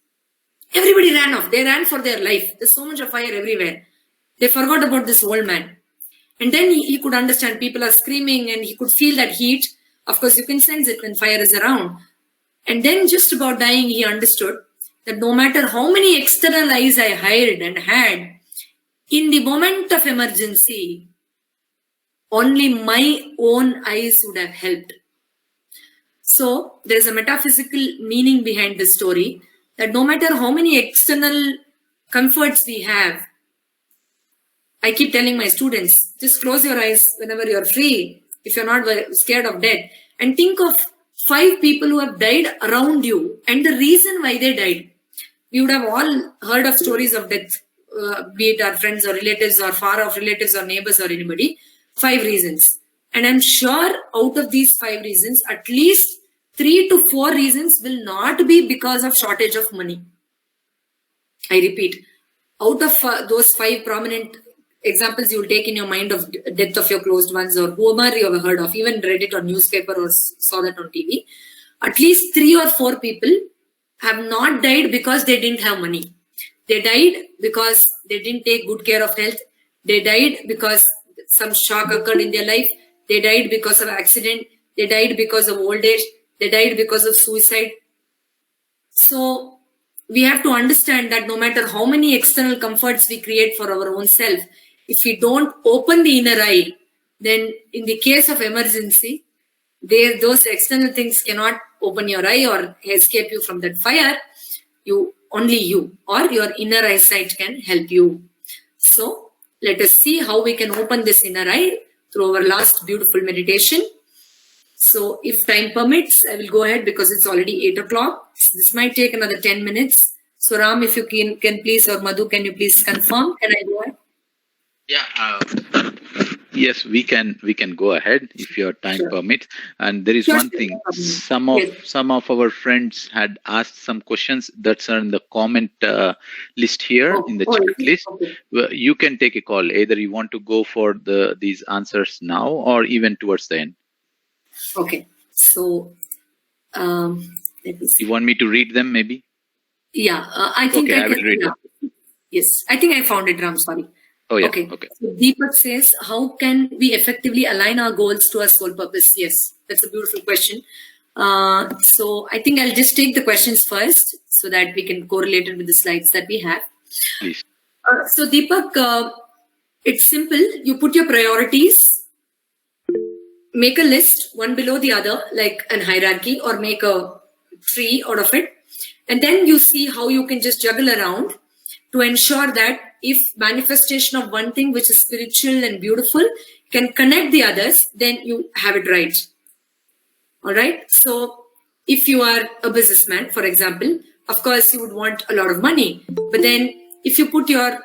[SPEAKER 1] everybody ran off. They ran for their life. There's so much of fire everywhere. They forgot about this old man. And then he could understand people are screaming and he could feel that heat. Of course, you can sense it when fire is around. And then just about dying, he understood that no matter how many external eyes I hired and had, in the moment of emergency, only my own eyes would have helped. So there is a metaphysical meaning behind this story, that no matter how many external comforts we have, I keep telling my students, just close your eyes whenever you're free, if you're not scared of death, and think of 5 people who have died around you and the reason why they died. We would have all heard of stories of death, be it our friends or relatives or far off relatives or neighbors or anybody. 5 reasons. And I'm sure out of these 5 reasons, at least 3 to 4 reasons will not be because of shortage of money. I repeat, out of those 5 prominent examples you will take in your mind of death of your closed ones or whoever you have heard of, even read it on newspaper or saw that on TV, at least 3 or 4 people have not died because they didn't have money. They died because they didn't take good care of health. They died because some shock occurred in their life. They died because of accident. They died because of old age. They died because of suicide. So we have to understand that no matter how many external comforts we create for our own self, if we don't open the inner eye, then in the case of emergency, those external things cannot open your eye or escape you from that fire. Only you or your inner eyesight can help you. So let us see how we can open this inner eye through our last beautiful meditation. So if time permits, I will go ahead because it's already 8 o'clock. This might take another 10 minutes. So Ram, if you can please, or Madhu, can you please confirm? Can I go ahead?
[SPEAKER 3] Yeah. Yes, we can go ahead if your time permits. And there is one thing: some of our friends had asked some questions that are in the comment list here in the chat list. Well, you can take a call. Either you want to go for these answers now or even towards the end.
[SPEAKER 1] Okay. So let me see.
[SPEAKER 3] You want me to read them, maybe?
[SPEAKER 1] Yeah, I think
[SPEAKER 3] I will read them.
[SPEAKER 1] Yes, I think I found it, Ram. Sorry.
[SPEAKER 3] Oh, yeah.
[SPEAKER 1] Okay.
[SPEAKER 3] Okay.
[SPEAKER 1] So Deepak says, how can we effectively align our goals to our soul purpose? Yes, that's a beautiful question. So I think I'll just take the questions first so that we can correlate it with the slides that we have.
[SPEAKER 3] Please.
[SPEAKER 1] So Deepak, it's simple. You put your priorities, make a list, one below the other, like an hierarchy, or make a tree out of it. And then you see how you can just juggle around to ensure that if manifestation of one thing which is spiritual and beautiful can connect the others, then you have it right. All right. So if you are a businessman, for example, of course you would want a lot of money. But then if you put your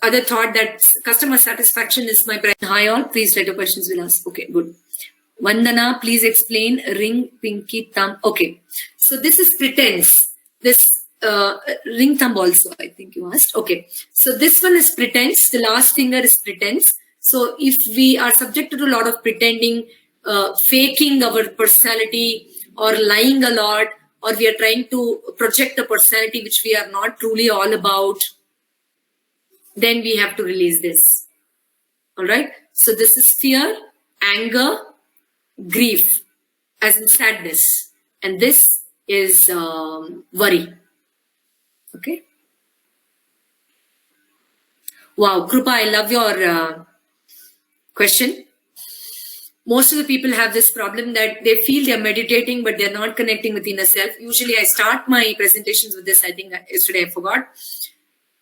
[SPEAKER 1] other thought that customer satisfaction is my priority. Hi all, please write your questions with us. Okay, good. Vandana, please explain ring, pinky, thumb. Okay. So this is pretense. This ring thumb also, I think you asked. Okay. So this one is pretense. The last finger is pretense. So if we are subjected to a lot of pretending, faking our personality or lying a lot, or we are trying to project a personality which we are not truly all about, then we have to release this. All right. So this is fear, anger, grief, as in sadness. And this is worry. Okay. Wow, Krupa, I love your question. Most of the people have this problem that they feel they're meditating, but they're not connecting with inner self. Usually I start my presentations with this. I think yesterday I forgot.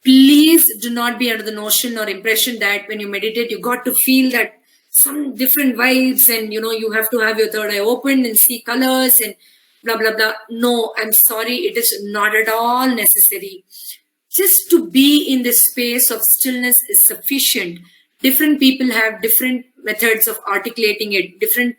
[SPEAKER 1] Please do not be under the notion or impression that when you meditate, you got to feel that some different vibes and, you have to have your third eye open and see colors and blah, blah, blah. No, I'm sorry. It is not at all necessary. Just to be in this space of stillness is sufficient. Different people have different methods of articulating it, different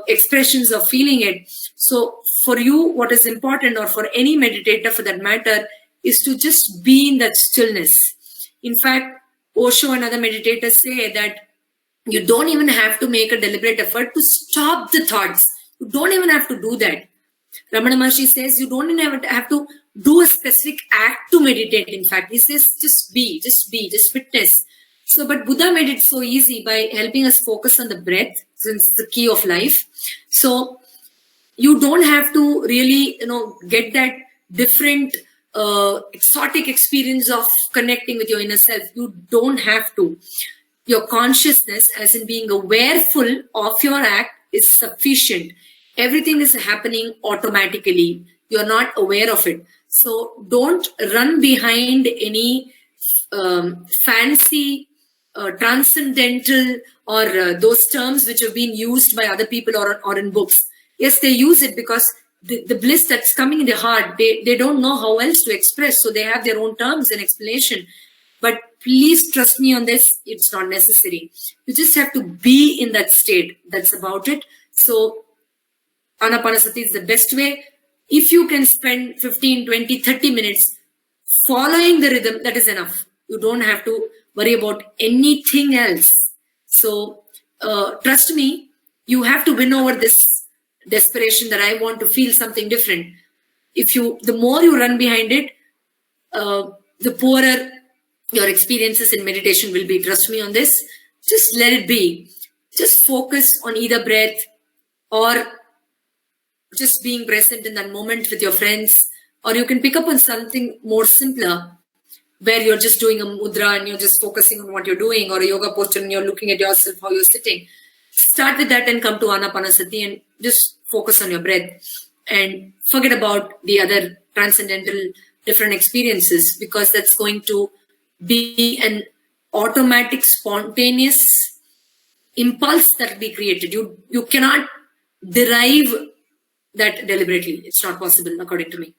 [SPEAKER 1] expressions of feeling it. So for you, what is important, or for any meditator for that matter, is to just be in that stillness. In fact, Osho and other meditators say that you don't even have to make a deliberate effort to stop the thoughts. You don't even have to do that. Ramana Maharshi says you don't even have to do a specific act to meditate. In fact, he says just be, just witness. So, but Buddha made it so easy by helping us focus on the breath, since it's the key of life. So you don't have to really, get that different exotic experience of connecting with your inner self. You don't have to. Your consciousness, as in being awareful of your act, is sufficient. Everything is happening automatically. You're not aware of it. So don't run behind any fancy, transcendental, or those terms which have been used by other people or in books. Yes, they use it because the bliss that's coming in the heart, they don't know how else to express. So they have their own terms and explanation. But please trust me on this. It's not necessary. You just have to be in that state. That's about it. So Anapanasati is the best way. If you can spend 15, 20, 30 minutes following the rhythm, that is enough. You don't have to worry about anything else. So trust me, you have to win over this desperation that I want to feel something different. The more you run behind it, the poorer your experiences in meditation will be. Trust me on this. Just let it be. Just focus on either breath or just being present in that moment with your friends, or you can pick up on something more simpler where you're just doing a mudra and you're just focusing on what you're doing, or a yoga posture and you're looking at yourself, how you're sitting. Start with that and come to Anapanasati and just focus on your breath and forget about the other transcendental different experiences, because that's going to be an automatic, spontaneous impulse that will be created. You cannot derive that deliberately. It's not possible, according to me.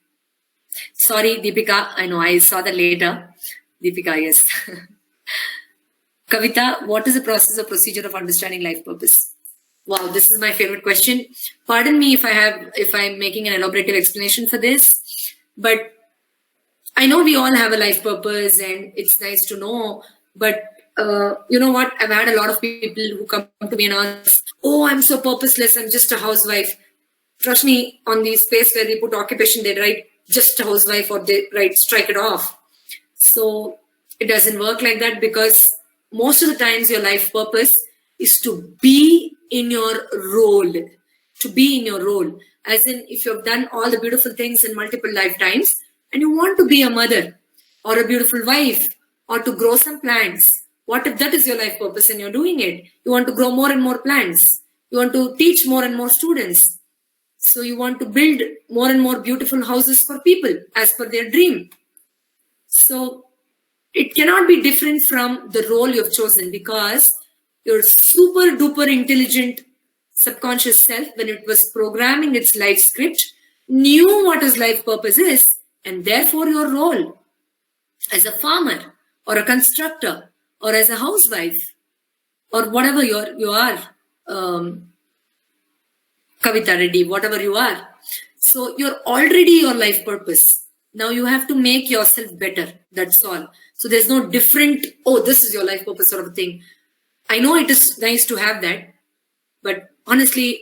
[SPEAKER 1] Sorry, Deepika. I know, I saw that later. Deepika, yes. Kavita, what is the process or procedure of understanding life purpose? Wow, this is my favorite question. Pardon me if I'm making an elaborative explanation for this, but I know we all have a life purpose and it's nice to know, but you know what? I've had a lot of people who come to me and ask, oh, I'm so purposeless, I'm just a housewife. Trust me, on the space where they put occupation, they write just a housewife, or they write strike it off. So it doesn't work like that, because most of the times your life purpose is to be in your role. To be in your role. As in, if you've done all the beautiful things in multiple lifetimes and you want to be a mother or a beautiful wife or to grow some plants, what if that is your life purpose and you're doing it? You want to grow more and more plants. You want to teach more and more students. So you want to build more and more beautiful houses for people as per their dream. So it cannot be different from the role you've chosen, because your super duper intelligent subconscious self, when it was programming its life script, knew what his life purpose is, and therefore your role as a farmer or a constructor or as a housewife or whatever you are, Kavita Reddy, whatever you are. So you're already your life purpose. Now you have to make yourself better. That's all. So there's no different, oh, this is your life purpose sort of thing. I know it is nice to have that, but honestly,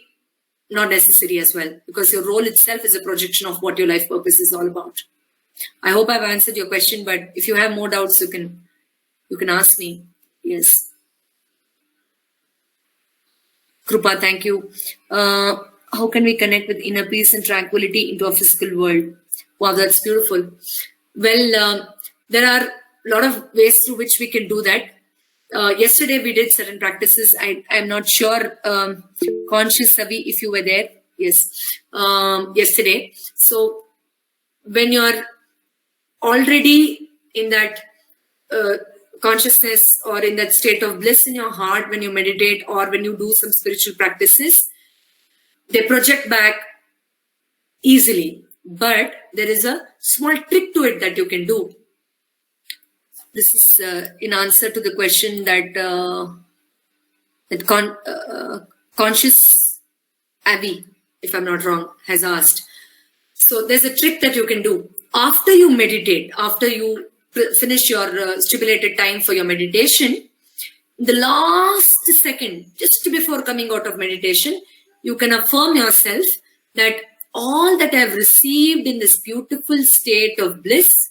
[SPEAKER 1] not necessary as well, because your role itself is a projection of what your life purpose is all about. I hope I've answered your question, but if you have more doubts, you can ask me. Yes. Krupa, thank you. How can we connect with inner peace and tranquility into a physical world? Wow, that's beautiful. Well, there are a lot of ways through which we can do that. Yesterday we did certain practices. I'm not sure, Conscious Savi, if you were there. Yes, yesterday. So when you're already in that consciousness or in that state of bliss in your heart, when you meditate or when you do some spiritual practices, they project back easily. But there is a small trick to it that you can do. This is in answer to the question that Conscious Abby, if I'm not wrong, has asked. So there's a trick that you can do. After you meditate, after you finish your stipulated time for your meditation, the last second, just before coming out of meditation, you can affirm yourself that all that I've received in this beautiful state of bliss,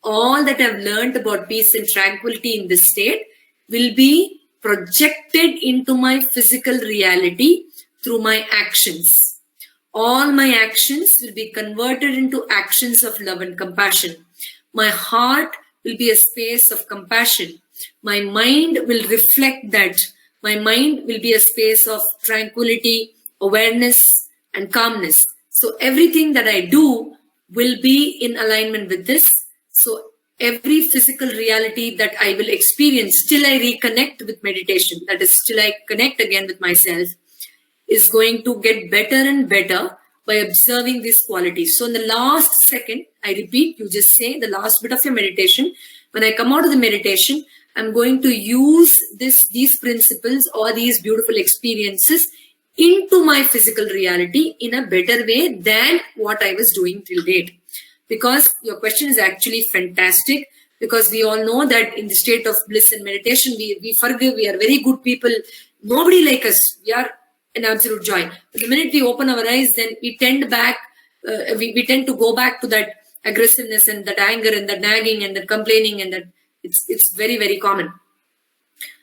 [SPEAKER 1] all that I've learned about peace and tranquility in this state will be projected into my physical reality through my actions. All my actions will be converted into actions of love and compassion. My heart will be a space of compassion. My mind will reflect that. My mind will be a space of tranquility, awareness, and calmness. So everything that I do will be in alignment with this. So every physical reality that I will experience till I reconnect with meditation, that is, till I connect again with myself, is going to get better and better by observing these qualities. So in the last second, I repeat, you just say the last bit of your meditation. When I come out of the meditation, I'm going to use these principles or these beautiful experiences into my physical reality in a better way than what I was doing till date. Because your question is actually fantastic, because we all know that in the state of bliss and meditation, we forgive, we are very good people. Nobody like us. We are an absolute joy. But the minute we open our eyes, then we tend to go back to that aggressiveness and that anger and that nagging and that complaining, and that it's very, very common.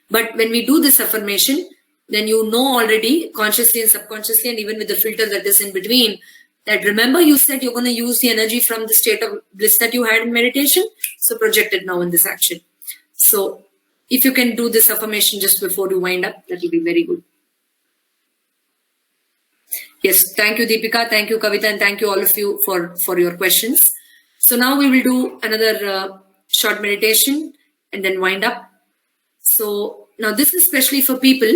[SPEAKER 1] But when we do this affirmation, then you know already, consciously and subconsciously, and even with the filter that is in between, that remember you said you're going to use the energy from the state of bliss that you had in meditation. So project it now in this action. So if you can do this affirmation just before you wind up, that will be very good. Yes, thank you, Deepika. Thank you, Kavita, and thank you all of you for your questions. So now we will do another short meditation and then wind up. So now this is especially for people.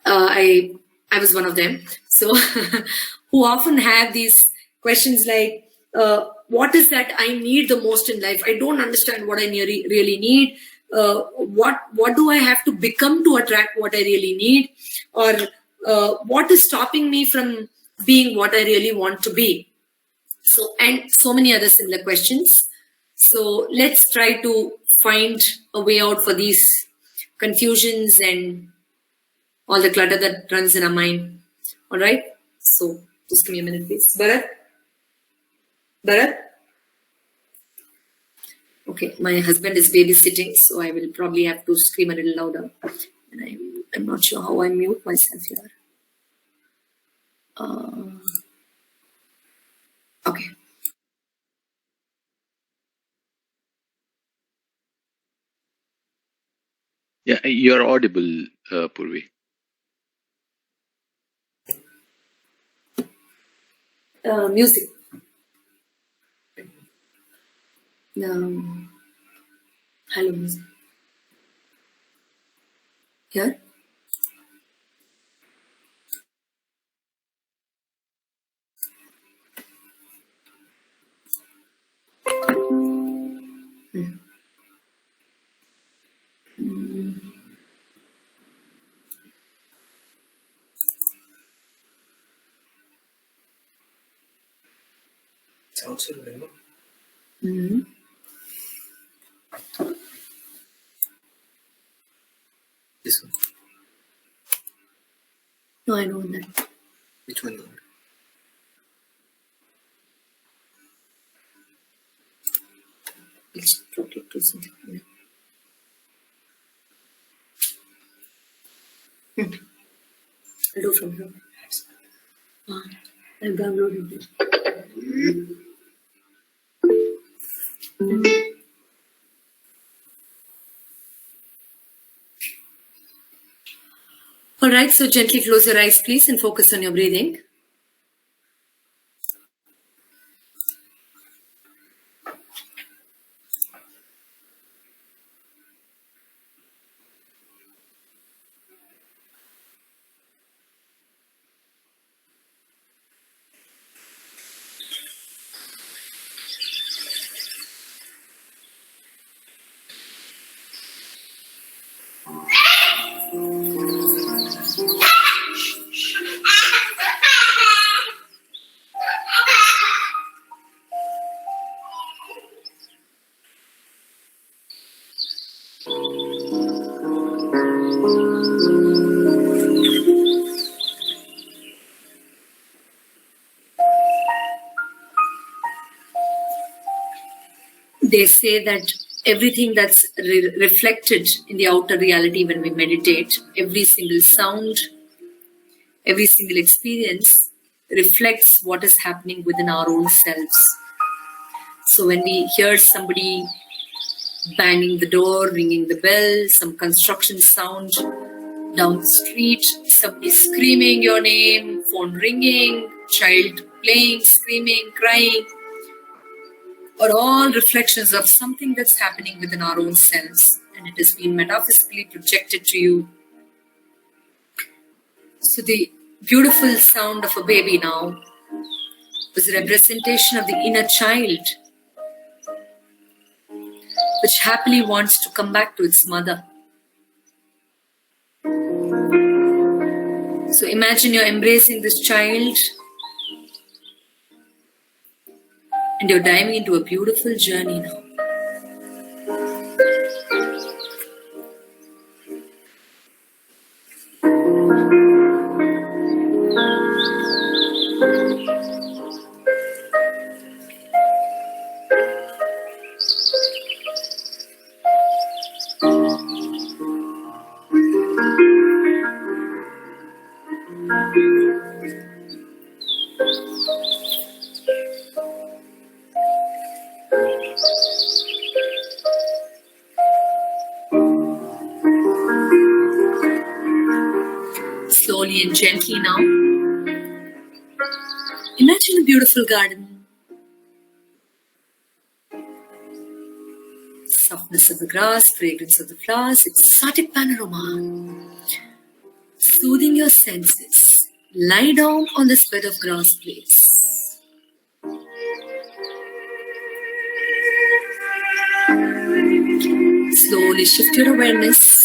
[SPEAKER 1] I was one of them. So who often have these questions like, what is that I need the most in life? I don't understand what I really need. What do I have to become to attract what I really need? Or what is stopping me from being what I really want to be? So, and so many other similar questions. So let's try to find a way out for these confusions and all the clutter that runs in our mind. All right. So just give me a minute, please. Bharat? Okay, my husband is babysitting, so I will probably have to scream a little louder. And I'm not sure how I mute myself here. Okay.
[SPEAKER 3] Yeah, you're audible, Purvi.
[SPEAKER 1] Music. Hello, music. Here?
[SPEAKER 2] Sounds so low.
[SPEAKER 1] Mm-hmm.
[SPEAKER 2] This one.
[SPEAKER 1] No, I know that.
[SPEAKER 2] Which one you want?
[SPEAKER 1] Let's probably do something. I'll do from here. I've downloaded it. All right, so gently close your eyes, please, and focus on your breathing. They say that everything that's reflected in the outer reality when we meditate, every single sound, every single experience reflects what is happening within our own selves. So when we hear somebody banging the door, ringing the bell, some construction sound down the street, somebody screaming your name, phone ringing, child playing, screaming, crying, are all reflections of something that's happening within our own selves, and it has been metaphysically projected to you. So the beautiful sound of a baby now was a representation of the inner child, which happily wants to come back to its mother. So imagine you're embracing this child and you're diving into a beautiful journey now. Slowly and gently now, imagine a beautiful garden. Softness of the grass, fragrance of the flowers, exotic panorama. Soothing your senses. Lie down on this bed of grass, please. Slowly shift your awareness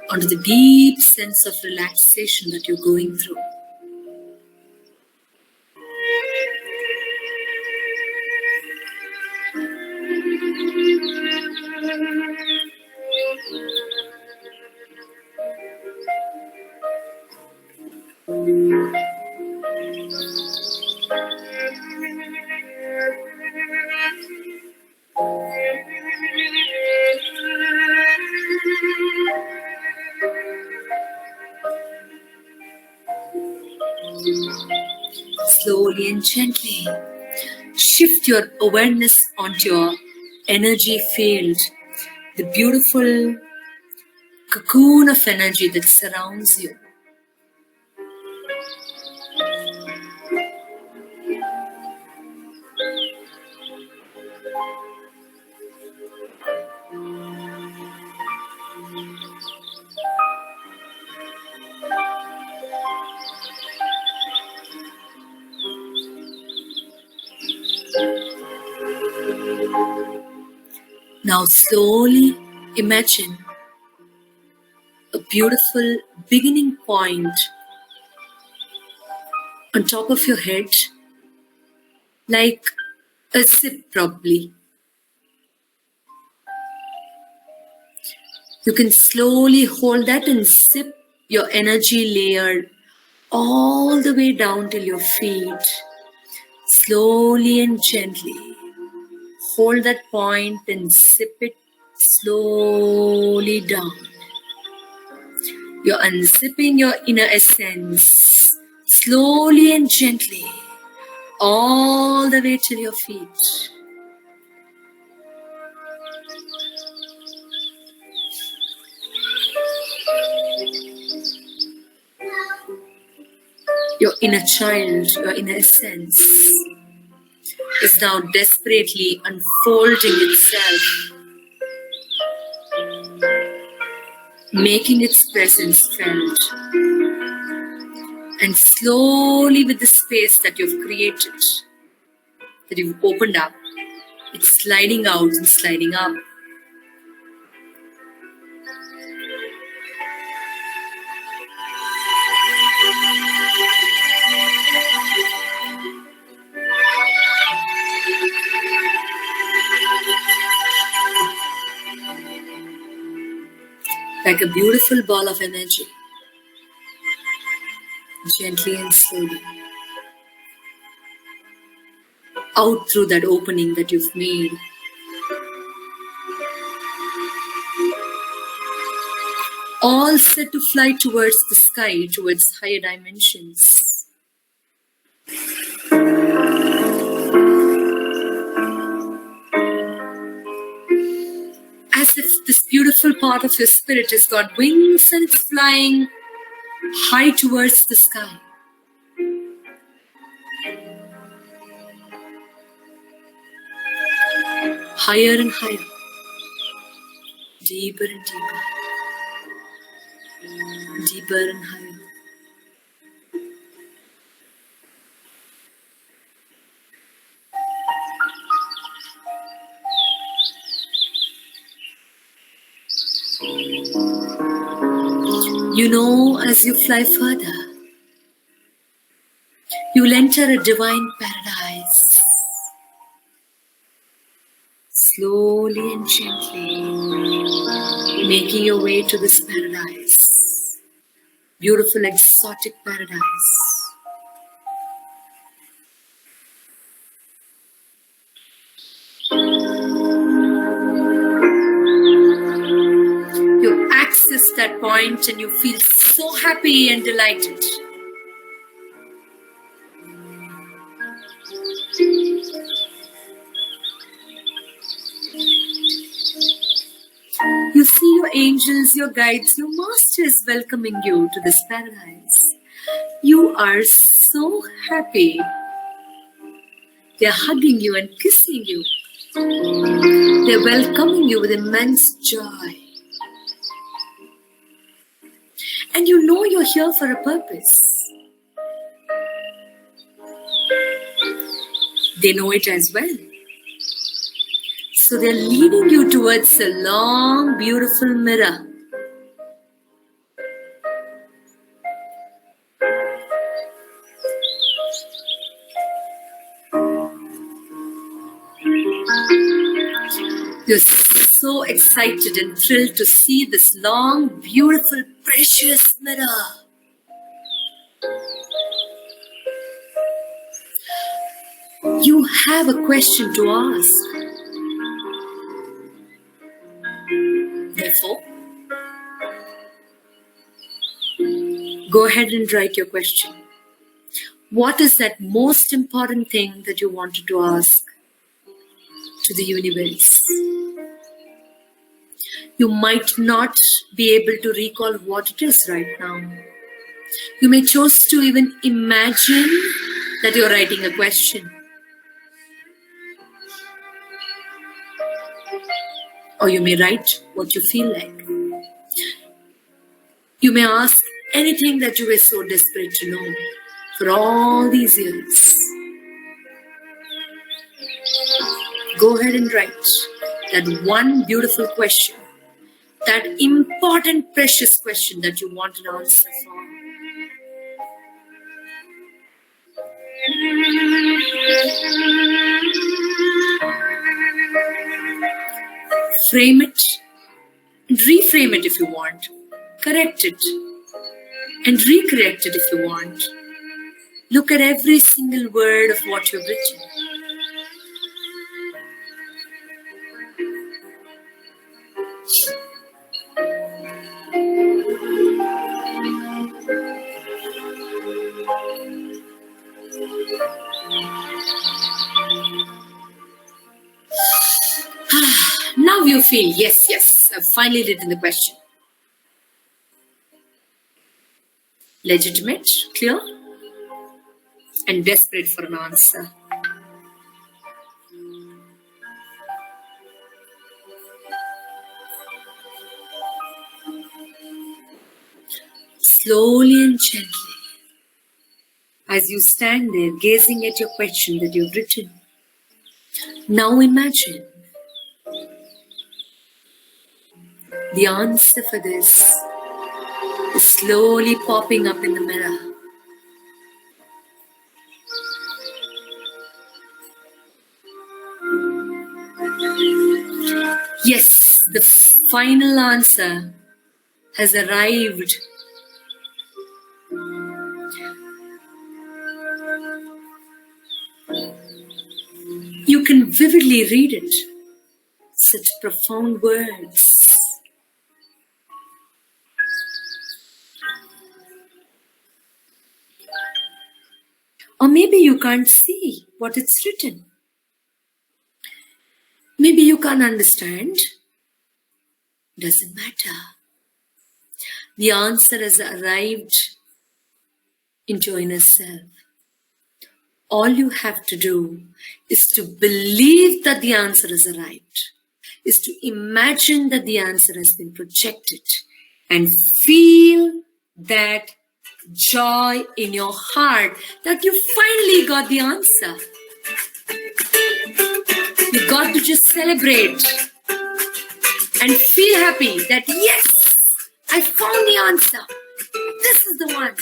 [SPEAKER 1] onto the deep sense of relaxation that you're going through. Slowly and gently shift your awareness onto your energy field, the beautiful cocoon of energy that surrounds you. Now slowly imagine a beautiful beginning point on top of your head, like a zip probably. You can slowly hold that and zip your energy layer all the way down till your feet. Slowly and gently hold that point and zip it slowly down. You're unzipping your inner essence slowly and gently all the way till your feet. Your inner child, your inner essence is now desperately unfolding itself, making its presence felt. And slowly, with the space that you've created, that you've opened up, it's sliding out and sliding up. Like a beautiful ball of energy, gently and slowly, out through that opening that you've made. All set to fly towards the sky, towards higher dimensions. As if this beautiful part of your spirit has got wings and it's flying high towards the sky. Higher and higher. Deeper and deeper. Deeper and higher. You know, as you fly further, you will enter a divine paradise. Slowly and gently, making your way to this paradise. Beautiful, exotic paradise. You access that point and you feel so happy and delighted. You see your angels, your guides, your masters welcoming you to this paradise. You are so happy. They're hugging you and kissing you. They're welcoming you with immense joy. And you know you're here for a purpose. They know it as well. So they're leading you towards a long, beautiful mirror. You're so excited and thrilled to see this long, beautiful, precious mirror. You have a question to ask. Therefore, go ahead and write your question. What is that most important thing that you wanted to ask to the universe? You might not be able to recall what it is right now. You may choose to even imagine that you're writing a question. Or you may write what you feel like. You may ask anything that you were so desperate to know for all these years. Go ahead and write that one beautiful question, that important, precious question that you want an answer for. Frame it, and reframe it if you want. Correct it, and recorrect it if you want. Look at every single word of what you've written. Now you feel, yes, I've finally written the question. Legitimate, clear, and desperate for an answer. Slowly and gently, as you stand there gazing at your question that you've written, now imagine the answer for this is slowly popping up in the mirror. Yes, the final answer has arrived. You can vividly read it. Such profound words. Or maybe you can't see what it's written. Maybe you can't understand. Doesn't matter. The answer has arrived into your inner self. All you have to do is to believe that the answer has arrived, is to imagine that the answer has been projected, and feel that joy in your heart that you finally got the answer. You got to just celebrate and feel happy that yes, I found the answer. This is the one.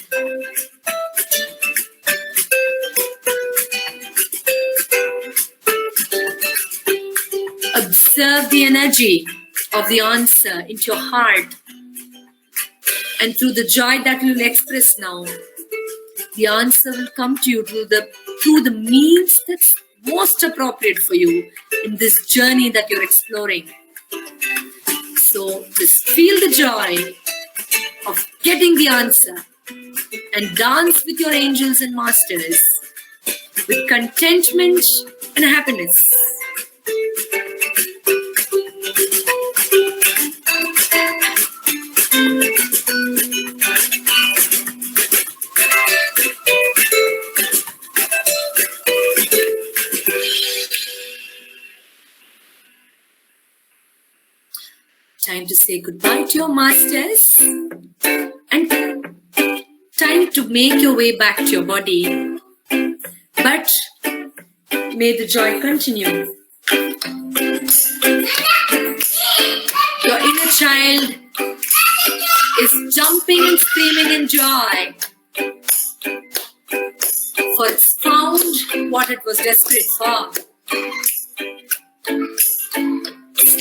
[SPEAKER 1] Observe the energy of the answer into your heart, and through the joy that you will express now, the answer will come to you through the means that's most appropriate for you in this journey that you're exploring. So just feel the joy of getting the answer and dance with your angels and masters with contentment and happiness. Time to say goodbye to your masters and time to make your way back to your body. But may the joy continue. Your inner child is jumping and screaming in joy, for it's found what it was desperate for.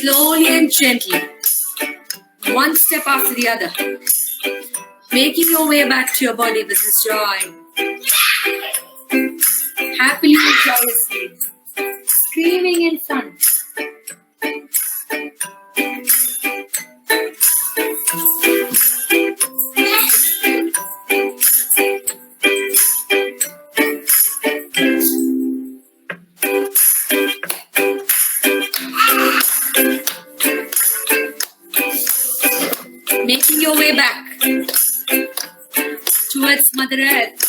[SPEAKER 1] Slowly and gently, one step after the other, making your way back to your body with this joy. Happily and joyously, screaming in fun. Making your way back towards Mother Earth.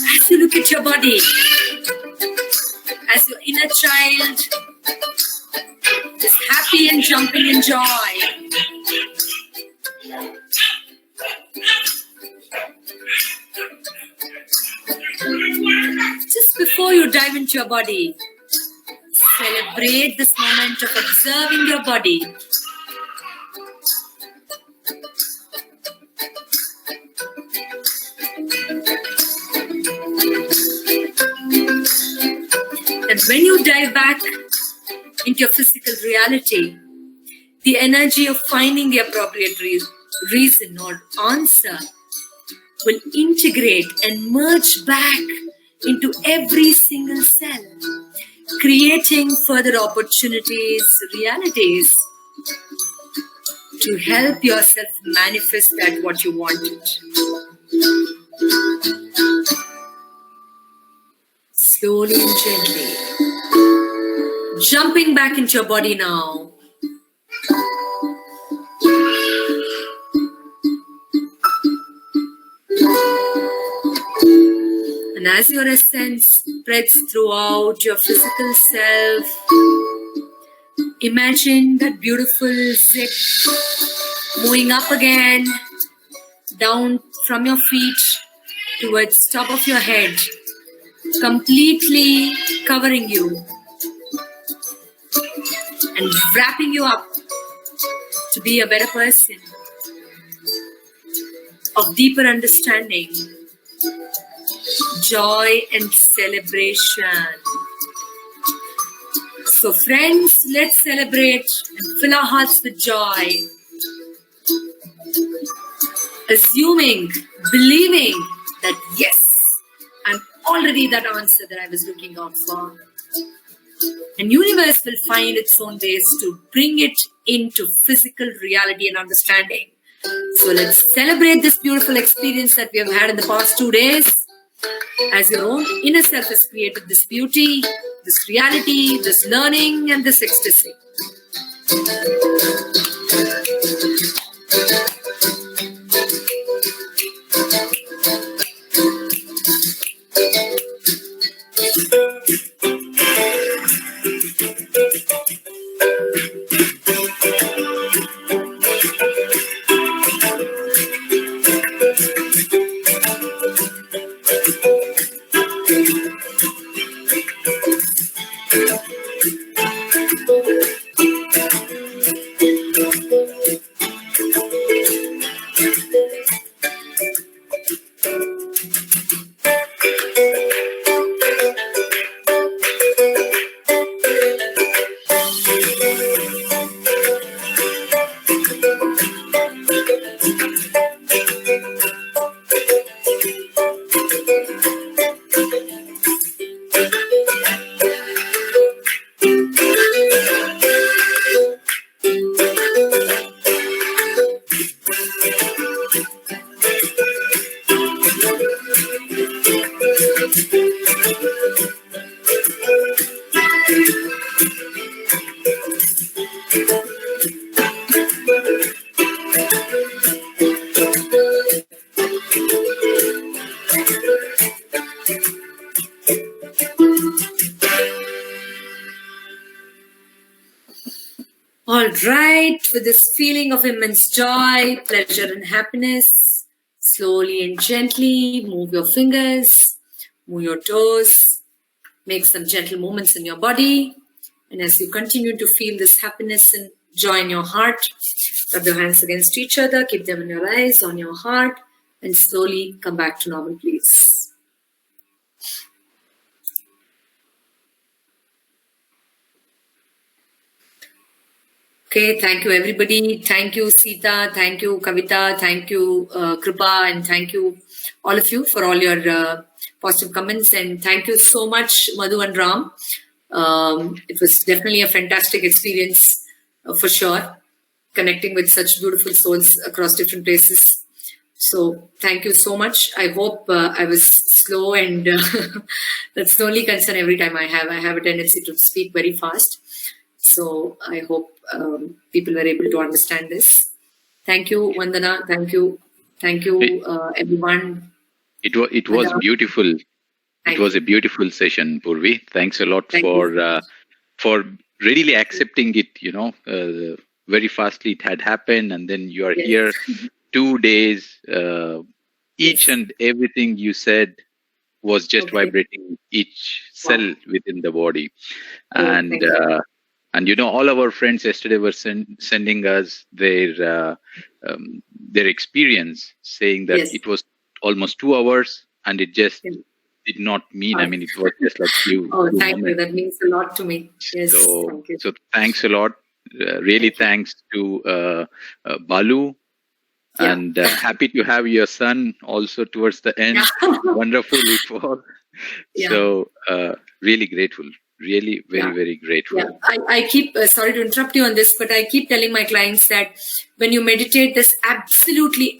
[SPEAKER 1] As you look at your body, as your inner child is happy and jumping in joy, just before you dive into your body, celebrate this moment of observing your body. And when you dive back into your physical reality, the energy of finding the appropriate reason or answer will integrate and merge back into every single cell, creating further opportunities, realities to help yourself manifest that what you wanted. Slowly and gently, jumping back into your body now. And as your essence spreads throughout your physical self, imagine that beautiful zip moving up again, down from your feet towards top of your head, completely covering you and wrapping you up to be a better person, of deeper understanding, joy and celebration. So friends, let's celebrate and fill our hearts with joy, assuming, believing that yes, I'm already that answer that I was looking out for. And universe will find its own ways to bring it into physical reality and understanding. So let's celebrate this beautiful experience that we have had in the past 2 days, as your own inner self has created this beauty, this reality, this learning, and this ecstasy. right, with this feeling of immense joy, pleasure, and happiness, slowly and gently move your fingers, move your toes, make some gentle movements in your body. And as you continue to feel this happiness and joy in your heart, rub your hands against each other, keep them in your eyes, on your heart, and slowly come back to normal, please. Okay, thank you everybody. Thank you Sita, thank you Kavita, thank you Kripa, and thank you all of you for all your positive comments, and thank you so much Madhu and Ram. It was definitely a fantastic experience for sure, connecting with such beautiful souls across different places. So thank you so much. I hope I was slow, and that's the only concern every time I have a tendency to speak very fast. So I hope people were able to understand this. Thank you, Vandana. Thank you, everyone.
[SPEAKER 3] It was beautiful. It was a beautiful session, Purvi. Thanks a lot for readily accepting it. Very fastly it had happened, and then you are here 2 days. Each and everything you said was just vibrating each cell within the body, and all our friends yesterday were sending us their experience, saying that it was almost 2 hours, and it just did not mean. I mean, it was just like few.
[SPEAKER 1] Oh, thank you. That means a lot to me. Yes. Thank you.
[SPEAKER 3] So thanks a lot. Really thanks to Balu.
[SPEAKER 1] Yeah.
[SPEAKER 3] And happy to have your son also towards the end. Wonderful it was.
[SPEAKER 1] Yeah.
[SPEAKER 3] So really grateful. Really very grateful.
[SPEAKER 1] Yeah. I keep, sorry to interrupt you on this, but I keep telling my clients that when you meditate, there's absolutely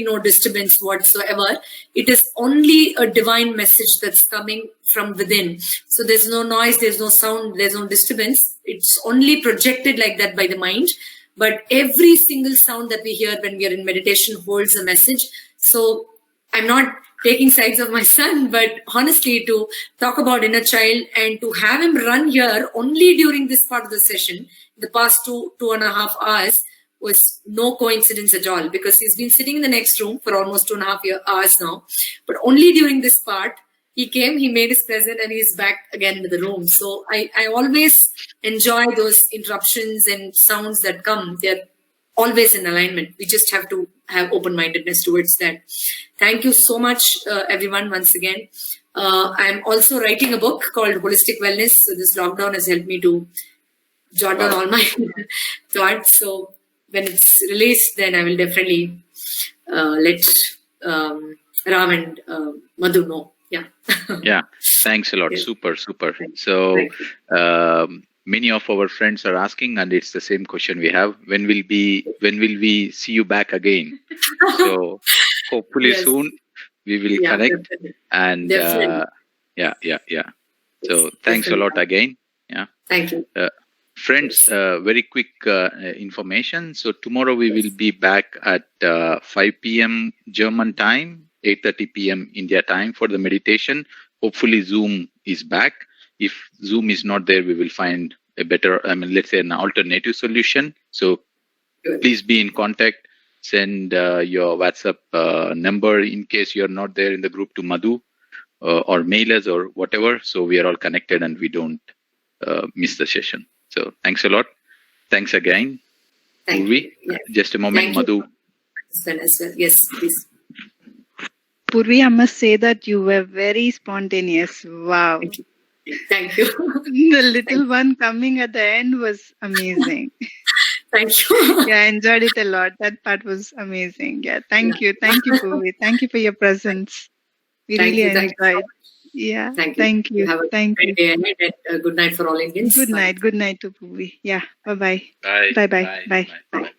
[SPEAKER 1] no disturbance whatsoever. It is only a divine message that's coming from within. So there's no noise, there's no sound, there's no disturbance. It's only projected like that by the mind. But every single sound that we hear when we are in meditation holds a message. So I'm not taking sides of my son, but honestly, to talk about inner child and to have him run here only during this part of the session, the past 2.5 hours, was no coincidence at all, because he's been sitting in the next room for almost 2.5 hours now. But only during this part, he came, he made his presence, and he's back again to the room. So I always enjoy those interruptions and sounds that come. They're always in alignment. We just have to have open-mindedness towards that. Thank you so much, everyone, once again. I'm also writing a book called Holistic Wellness. So this lockdown has helped me to jot down all my thoughts. So when it's released, then I will definitely let Ram and Madhu know. Yeah.
[SPEAKER 3] Yeah. Thanks a lot.
[SPEAKER 1] Yes.
[SPEAKER 3] Super. So many of our friends are asking, and it's the same question we have. When will we see you back again? So hopefully soon we will connect.
[SPEAKER 1] Definitely.
[SPEAKER 3] And yeah. So thanks a lot again. Yeah.
[SPEAKER 1] Thank you.
[SPEAKER 3] Friends, very quick information. So tomorrow we will be back at 5 p.m. German time, 8:30 p.m. India time for the meditation. Hopefully Zoom is back. If Zoom is not there, we will find a better, let's say an alternative solution. So please be in contact. Send your WhatsApp number in case you're not there in the group to Madhu or mail us or whatever. So we are all connected and we don't miss the session. So thanks a lot. Thanks again.
[SPEAKER 1] Thank
[SPEAKER 3] Purvi.
[SPEAKER 1] you. Yeah.
[SPEAKER 3] Just a moment, Madhu.
[SPEAKER 1] As well. Yes, please.
[SPEAKER 2] Purvi, I must say that you were very spontaneous. Wow.
[SPEAKER 1] Thank you.
[SPEAKER 2] The little one coming at the end was amazing.
[SPEAKER 1] Thank you.
[SPEAKER 2] Yeah, I enjoyed it a lot. That part was amazing. Yeah, thank you. Thank you, Purvi. Thank you for your presence. We really enjoyed. Yeah, thank you.
[SPEAKER 1] Have a great day ahead, and good night for all Indians.
[SPEAKER 2] Good night to Purvi. Yeah, bye-bye.
[SPEAKER 3] Bye.
[SPEAKER 2] Bye-bye. Bye.